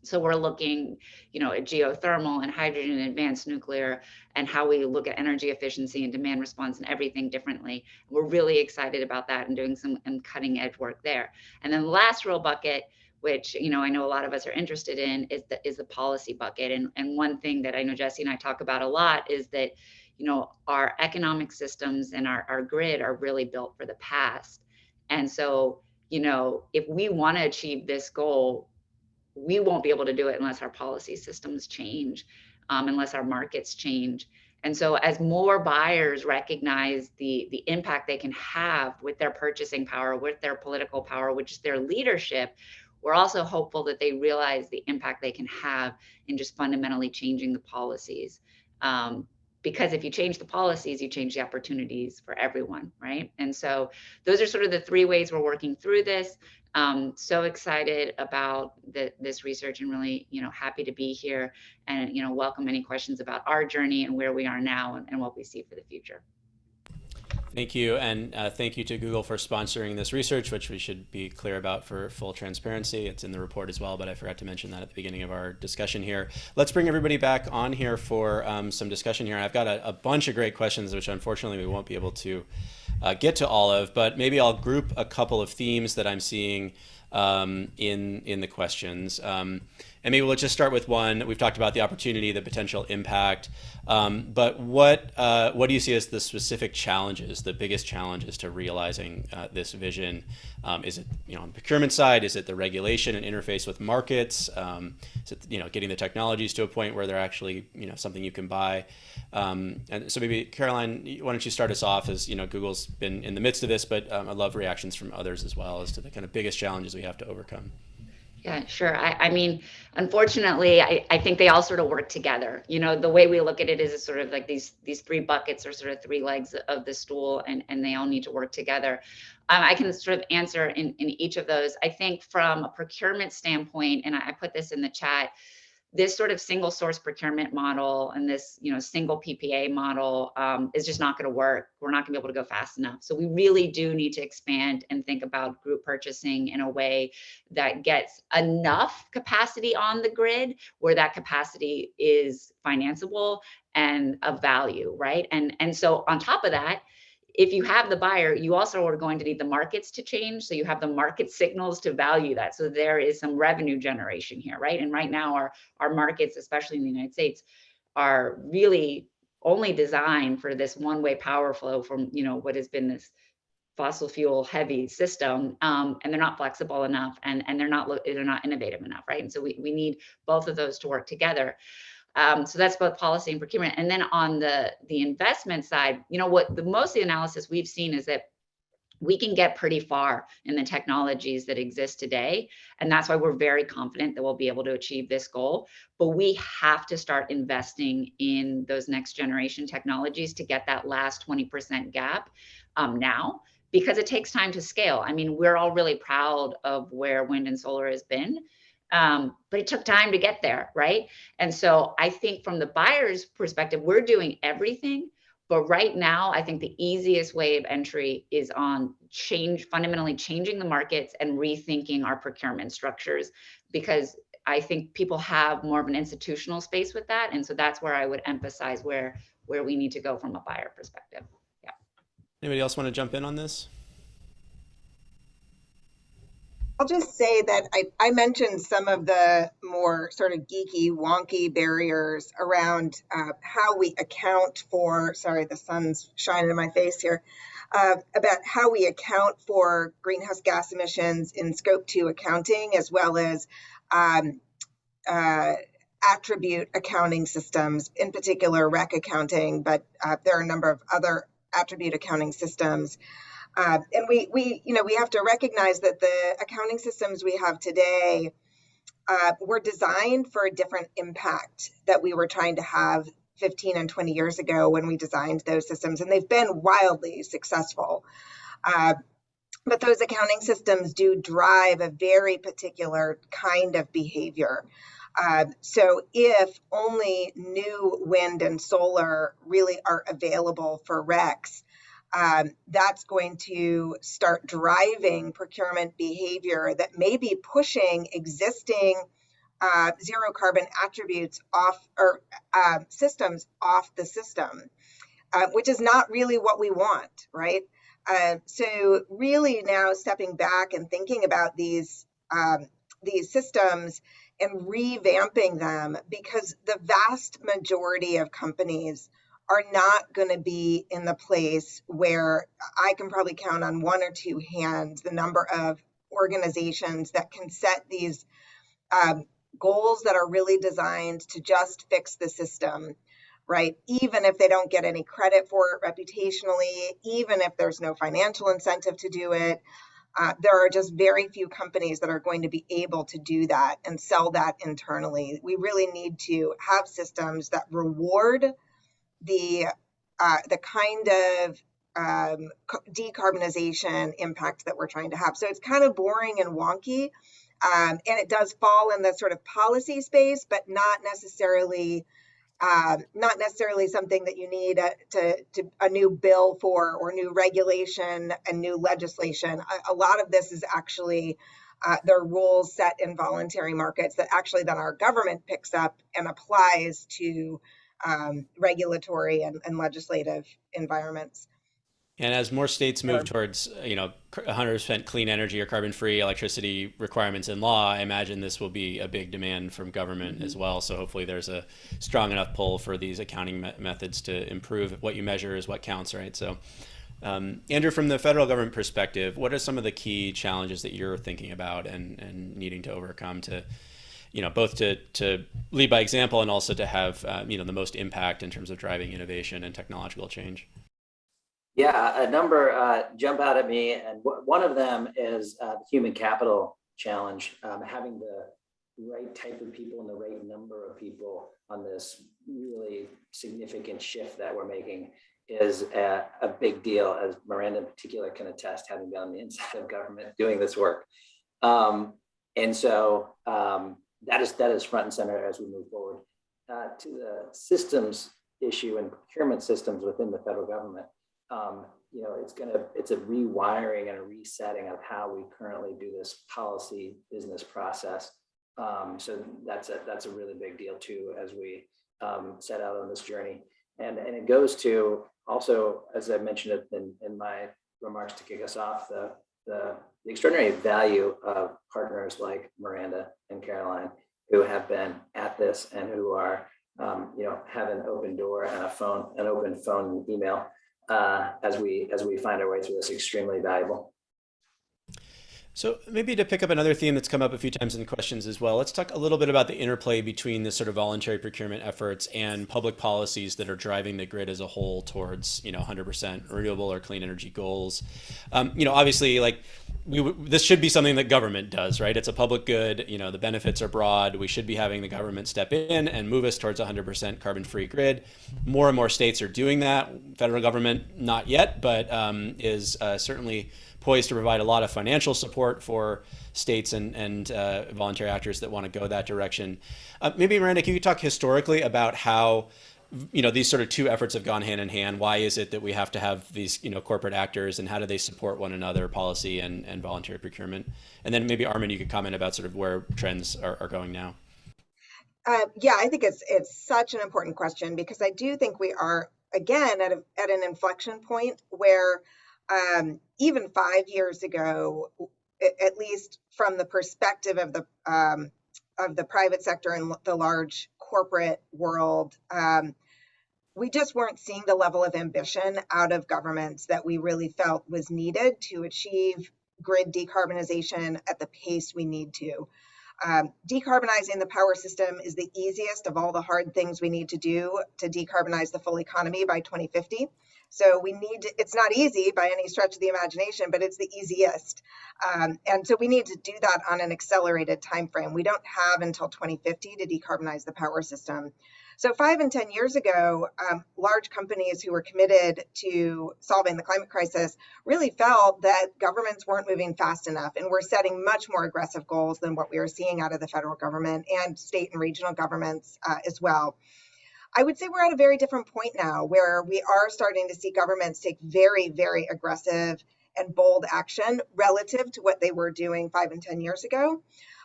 So we're looking, you know, at geothermal and hydrogen and advanced nuclear and how we look at energy efficiency and demand response and everything differently. We're really excited about that and doing some cutting edge work there. And then the last real bucket, which, you know, I know a lot of us are interested in, is the policy bucket. And one thing that I know Jesse and I talk about a lot is that, you know, our economic systems and our grid are really built for the past. And so, you know, if we want to achieve this goal, we won't be able to do it unless our policy systems change, unless our markets change. And so as more buyers recognize the impact they can have with their purchasing power, with their political power, which is their leadership, we're also hopeful that they realize the impact they can have in just fundamentally changing the policies. Because if you change the policies, you change the opportunities for everyone, right? And so those are sort of the three ways we're working through this. So excited about this research and really, you know, happy to be here and, you know, welcome any questions about our journey and where we are now and what we see for the future. Thank you, and thank you to Google for sponsoring this research, which we should be clear about for full transparency. It's in the report as well, but I forgot to mention that at the beginning of our discussion here. Let's bring everybody back on here for some discussion here. I've got a bunch of great questions, which unfortunately we won't be able to get to all of, but maybe I'll group a couple of themes that I'm seeing in the questions. And maybe we'll just start with one. We've talked about the opportunity, the potential impact, but what do you see as the specific challenges, the biggest challenges to realizing this vision? Is it, you know, on the procurement side? Is it the regulation and interface with markets? Is it, you know, getting the technologies to a point where they're actually, you know, something you can buy? And so maybe Caroline, why don't you start us off? As you know, Google's been in the midst of this, but I'd love reactions from others as well as to the kind of biggest challenges we have to overcome. Yeah, sure. I mean, unfortunately, I think they all sort of work together. You know, the way we look at it is sort of like these three buckets or sort of three legs of the stool, and they all need to work together. I can sort of answer in each of those. I think from a procurement standpoint, and I put this in the chat, this sort of single source procurement model and this, you know, single PPA model is just not going to work. We're not going to be able to go fast enough. So we really do need to expand and think about group purchasing in a way that gets enough capacity on the grid where that capacity is financeable and of value, right? And so on top of that, if you have the buyer, you also are going to need the markets to change. So you have the market signals to value that. So there is some revenue generation here, right? And right now our markets, especially in the United States, are really only designed for this one-way power flow from, you know, what has been this fossil fuel heavy system, and they're not flexible enough, and they're not innovative enough, right? And so we need both of those to work together. So that's both policy and procurement. And then on the investment side, you know, what the most of the analysis we've seen is that we can get pretty far in the technologies that exist today. And that's why we're very confident that we'll be able to achieve this goal. But we have to start investing in those next generation technologies to get that last 20% gap now, because it takes time to scale. I mean, we're all really proud of where wind and solar has been, but it took time to get there, right? And so I think from the buyer's perspective, we're doing everything. But right now, I think the easiest way of entry is on fundamentally changing the markets and rethinking our procurement structures, because I think people have more of an institutional space with that. And so that's where I would emphasize where we need to go from a buyer perspective. Yeah. Anybody else want to jump in on this? I'll just say that I mentioned some of the more sort of geeky, wonky barriers around how we account for, sorry, the sun's shining in my face here, about how we account for greenhouse gas emissions in Scope 2 accounting, as well as attribute accounting systems, in particular REC accounting, but there are a number of other attribute accounting systems. And we have to recognize that the accounting systems we have today were designed for a different impact that we were trying to have 15 and 20 years ago when we designed those systems, and they've been wildly successful. But those accounting systems do drive a very particular kind of behavior. So if only new wind and solar really are available for RECs, that's going to start driving procurement behavior that may be pushing existing zero carbon attributes off, or systems off the system, which is not really what we want, right? So really now stepping back and thinking about these systems and revamping them, because the vast majority of companies are not going to be in the place where I can probably count on one or two hands the number of organizations that can set these goals that are really designed to just fix the system, right? Even if they don't get any credit for it reputationally, even if there's no financial incentive to do it, there are just very few companies that are going to be able to do that and sell that internally. We really need to have systems that reward the kind of decarbonization impact that we're trying to have. So it's kind of boring and wonky, and it does fall in the sort of policy space, but not necessarily something that you need a new bill for, or new regulation and new legislation. A lot of this is actually there are rules set in voluntary markets that actually then our government picks up and applies to regulatory and legislative environments. And as more states move towards, 100% clean energy or carbon-free electricity requirements in law, I imagine this will be a big demand from government as well. So hopefully there's a strong enough pull for these accounting methods to improve what you measure is what counts, right? So, Andrew, from the federal government perspective, what are some of the key challenges that you're thinking about and needing to overcome to, both to lead by example and also to have, the most impact in terms of driving innovation and technological change? Yeah, a number jump out at me, and one of them is the human capital challenge. Having the right type of people and the right number of people on this really significant shift that we're making is a big deal, as Miranda in particular can attest, having been on the inside of government doing this work. And so that is front and center as we move forward. To the systems issue and procurement systems within the federal government, it's a rewiring and a resetting of how we currently do this policy business process. So that's a really big deal too, as we set out on this journey. And it goes to also, as I mentioned in my remarks to kick us off, the extraordinary value of partners like Miranda and Caroline, who have been at this and who are, have an open door and an open phone and email as we find our way through this. Extremely valuable. So maybe to pick up another theme that's come up a few times in questions as well, let's talk a little bit about the interplay between the sort of voluntary procurement efforts and public policies that are driving the grid as a whole towards, 100% renewable or clean energy goals. Obviously, like this should be something that government does, right? It's a public good. The benefits are broad. We should be having the government step in and move us towards 100% carbon-free grid. More and more states are doing that. Federal government, not yet, but is certainly poised to provide a lot of financial support for states and voluntary actors that want to go that direction. Maybe Miranda, can you talk historically about how these sort of two efforts have gone hand in hand? Why is it that we have to have these corporate actors, and how do they support one another, policy and voluntary procurement? And then maybe Armin, you could comment about sort of where trends are going now. Yeah, I think it's such an important question, because I do think we are again at an inflection point where even 5 years ago, at least from the perspective of the private sector and the large corporate world, we just weren't seeing the level of ambition out of governments that we really felt was needed to achieve grid decarbonization at the pace we need to. Decarbonizing the power system is the easiest of all the hard things we need to do to decarbonize the full economy by 2050. So it's not easy by any stretch of the imagination, but it's the easiest. And so we need to do that on an accelerated timeframe. We don't have until 2050 to decarbonize the power system. So 5 and 10 years ago, large companies who were committed to solving the climate crisis really felt that governments weren't moving fast enough and were setting much more aggressive goals than what we were seeing out of the federal government and state and regional governments as well. I would say we're at a very different point now, where we are starting to see governments take very, very aggressive and bold action relative to what they were doing 5 and 10 years ago.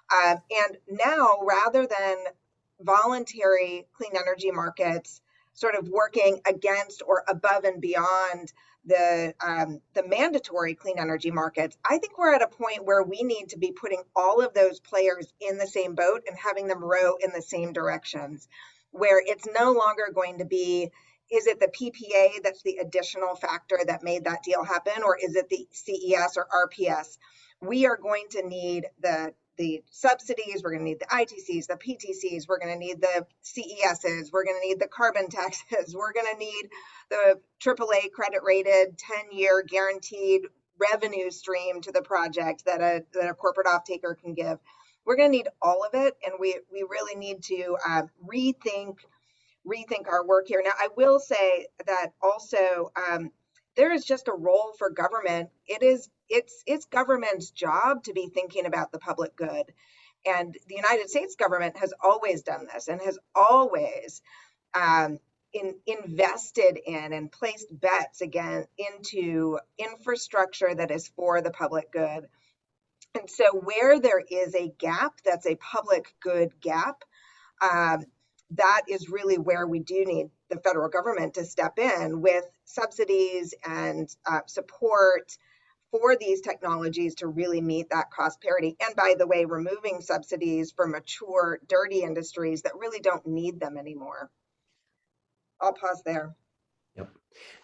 And now, rather than voluntary clean energy markets sort of working against or above and beyond the mandatory clean energy markets, I think we're at a point where we need to be putting all of those players in the same boat and having them row in the same directions, where it's no longer going to be, is it the PPA that's the additional factor that made that deal happen, or is it the CES or RPS? We are going to need the subsidies, we're going to need the ITCs, the PTCs, we're going to need the CESs, we're going to need the carbon taxes, we're going to need the AAA credit rated 10-year guaranteed revenue stream to the project that a corporate off-taker can give. We're going to need all of it, and we really need to rethink our work here. Now, I will say that also there is just a role for government. It's government's job to be thinking about the public good, and the United States government has always done this and has always invested in and placed bets again into infrastructure that is for the public good. And so where there is a gap, that's a public good gap, that is really where we do need the federal government to step in with subsidies and support for these technologies to really meet that cost parity. And by the way, removing subsidies for mature, dirty industries that really don't need them anymore. I'll pause there. Yep.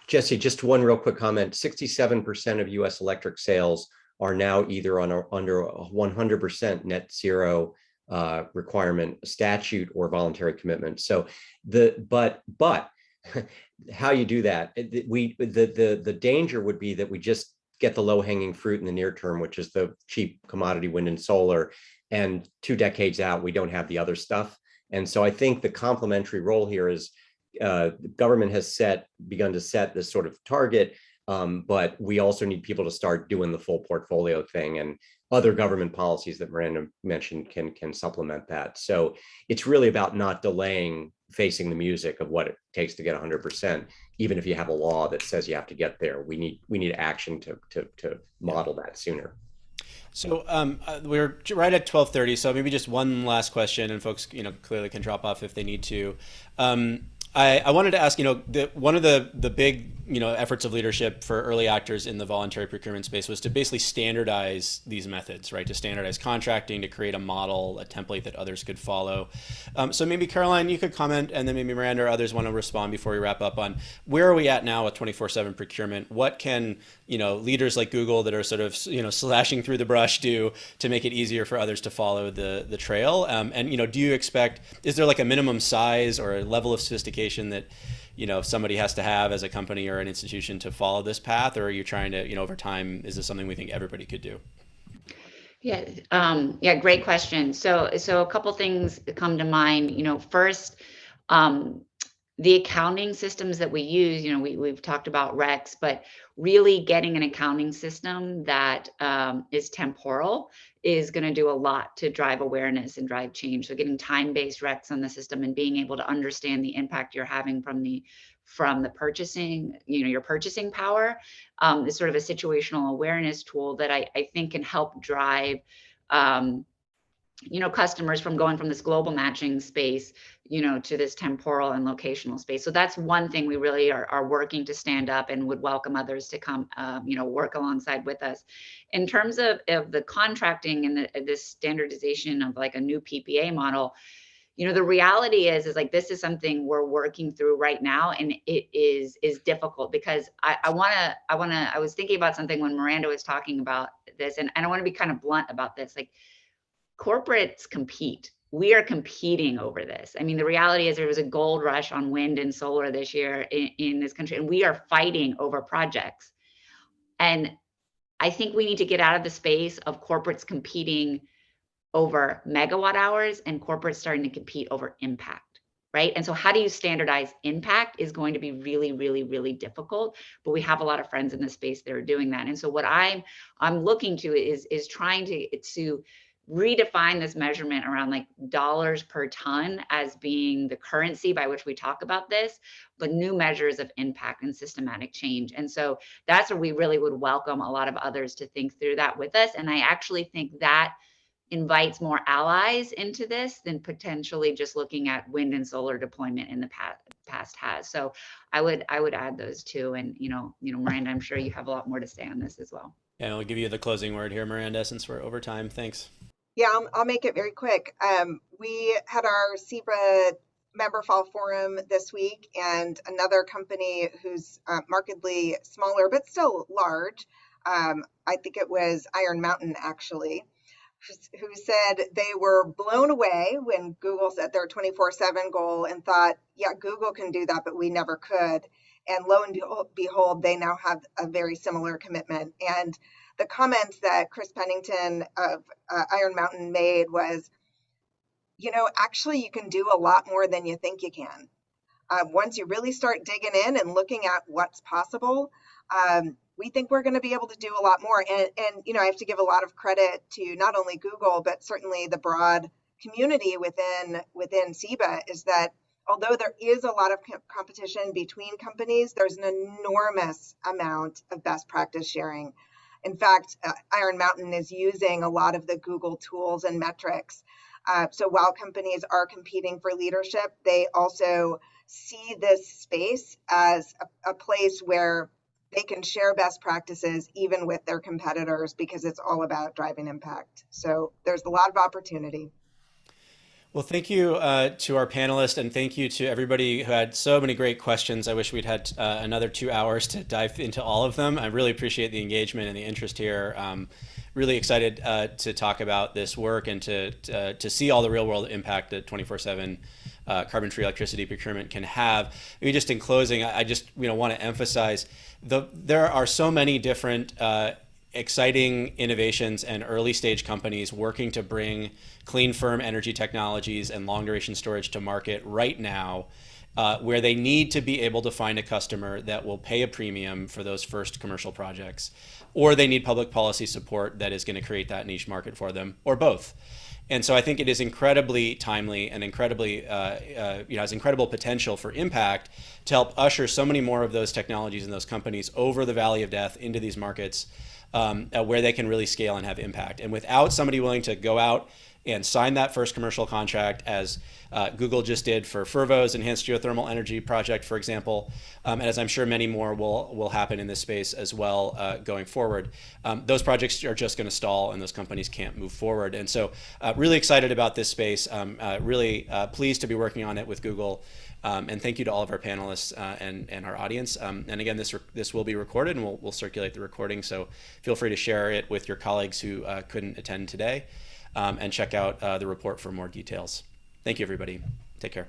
Jesse, just one real quick comment. 67% of US electric sales are now either under a 100% net zero requirement statute or voluntary commitment. So but how you do that, the danger would be that we just get the low hanging fruit in the near term, which is the cheap commodity wind and solar. And 2 decades out, we don't have the other stuff. And so I think the complementary role here is the government has begun to set this sort of target, but we also need people to start doing the full portfolio thing, and other government policies that Miranda mentioned can supplement that. So it's really about not delaying facing the music of what it takes to get 100%, even if you have a law that says you have to get there. We need action to model that sooner. So we're right at 12:30. So maybe just one last question, and folks, clearly can drop off if they need to. I wanted to ask, one of the big, efforts of leadership for early actors in the voluntary procurement space was to basically standardize these methods, right? To standardize contracting, to create a model, a template that others could follow. So maybe Caroline, you could comment, and then maybe Miranda or others want to respond before we wrap up on where are we at now with 24/7 procurement? What can, leaders like Google that are sort of, slashing through the brush do to make it easier for others to follow the trail? And, do you expect, is there like a minimum size or a level of sophistication that, somebody has to have as a company or an institution to follow this path? Or are you trying to, over time, is this something we think everybody could do? Yeah, great question. So a couple things come to mind. First, the accounting systems that we use, we've talked about REX, but really getting an accounting system that is temporal is going to do a lot to drive awareness and drive change. So getting time-based REX on the system and being able to understand the impact you're having from the purchasing, your purchasing power is sort of a situational awareness tool that I think can help drive customers from going from this global matching space, to this temporal and locational space. So that's one thing we really are working to stand up, and would welcome others to come, work alongside with us. In terms of the contracting and this standardization of like a new PPA model, the reality is like, this is something we're working through right now, and it is difficult because I was thinking about something when Miranda was talking about this, and I want to be kind of blunt about this. Like, corporates compete. We are competing over this. I mean, the reality is there was a gold rush on wind and solar this year in this country, and we are fighting over projects. And I think we need to get out of the space of corporates competing over megawatt hours and corporates starting to compete over impact, right? And so how do you standardize impact is going to be really, really, really difficult, but we have a lot of friends in the space that are doing that. And so what I'm looking to is trying to redefine this measurement around like dollars per ton as being the currency by which we talk about this, but new measures of impact and systematic change. And so that's where we really would welcome a lot of others to think through that with us. And I actually think that invites more allies into this than potentially just looking at wind and solar deployment in the past has. So I would add those two. And Miranda, I'm sure you have a lot more to say on this as well. And I'll give you the closing word here, Miranda, since we're over time. Thanks. Yeah, I'll make it very quick. We had our SEBRA member fall forum this week, and another company who's markedly smaller but still large, I think it was Iron Mountain actually, who said they were blown away when Google set their 24/7 goal and thought, yeah, Google can do that, but we never could. And lo and behold, they now have a very similar commitment. And the comments that Chris Pennington of Iron Mountain made was, actually you can do a lot more than you think you can. Once you really start digging in and looking at what's possible, we think we're going to be able to do a lot more. And I have to give a lot of credit to not only Google, but certainly the broad community within SEBA, is that although there is a lot of competition between companies, there's an enormous amount of best practice sharing. In fact, Iron Mountain is using a lot of the Google tools and metrics. So while companies are competing for leadership, they also see this space as a place where they can share best practices even with their competitors, because it's all about driving impact. So there's a lot of opportunity. Well, thank you to our panelists, and thank you to everybody who had so many great questions. I wish we'd had another 2 hours to dive into all of them. I really appreciate the engagement and the interest here. Really excited to talk about this work and to see all the real world impact that 24/7 carbon-free electricity procurement can have. Maybe just in closing, I just want to emphasize there are so many different exciting innovations and early stage companies working to bring clean, firm energy technologies and long duration storage to market right now, where they need to be able to find a customer that will pay a premium for those first commercial projects, or they need public policy support that is going to create that niche market for them, or both. And so I think it is incredibly timely and incredibly, has incredible potential for impact to help usher so many more of those technologies and those companies over the valley of death into these markets where they can really scale and have impact. And without somebody willing to go out and sign that first commercial contract, as Google just did for Fervo's enhanced geothermal energy project, for example, and as I'm sure many more will happen in this space as well going forward, those projects are just going to stall and those companies can't move forward. And so really excited about this space, really pleased to be working on it with Google. And thank you to all of our panelists and our audience. And again, this will be recorded, and we'll circulate the recording. So feel free to share it with your colleagues who couldn't attend today, and check out the report for more details. Thank you, everybody. Take care.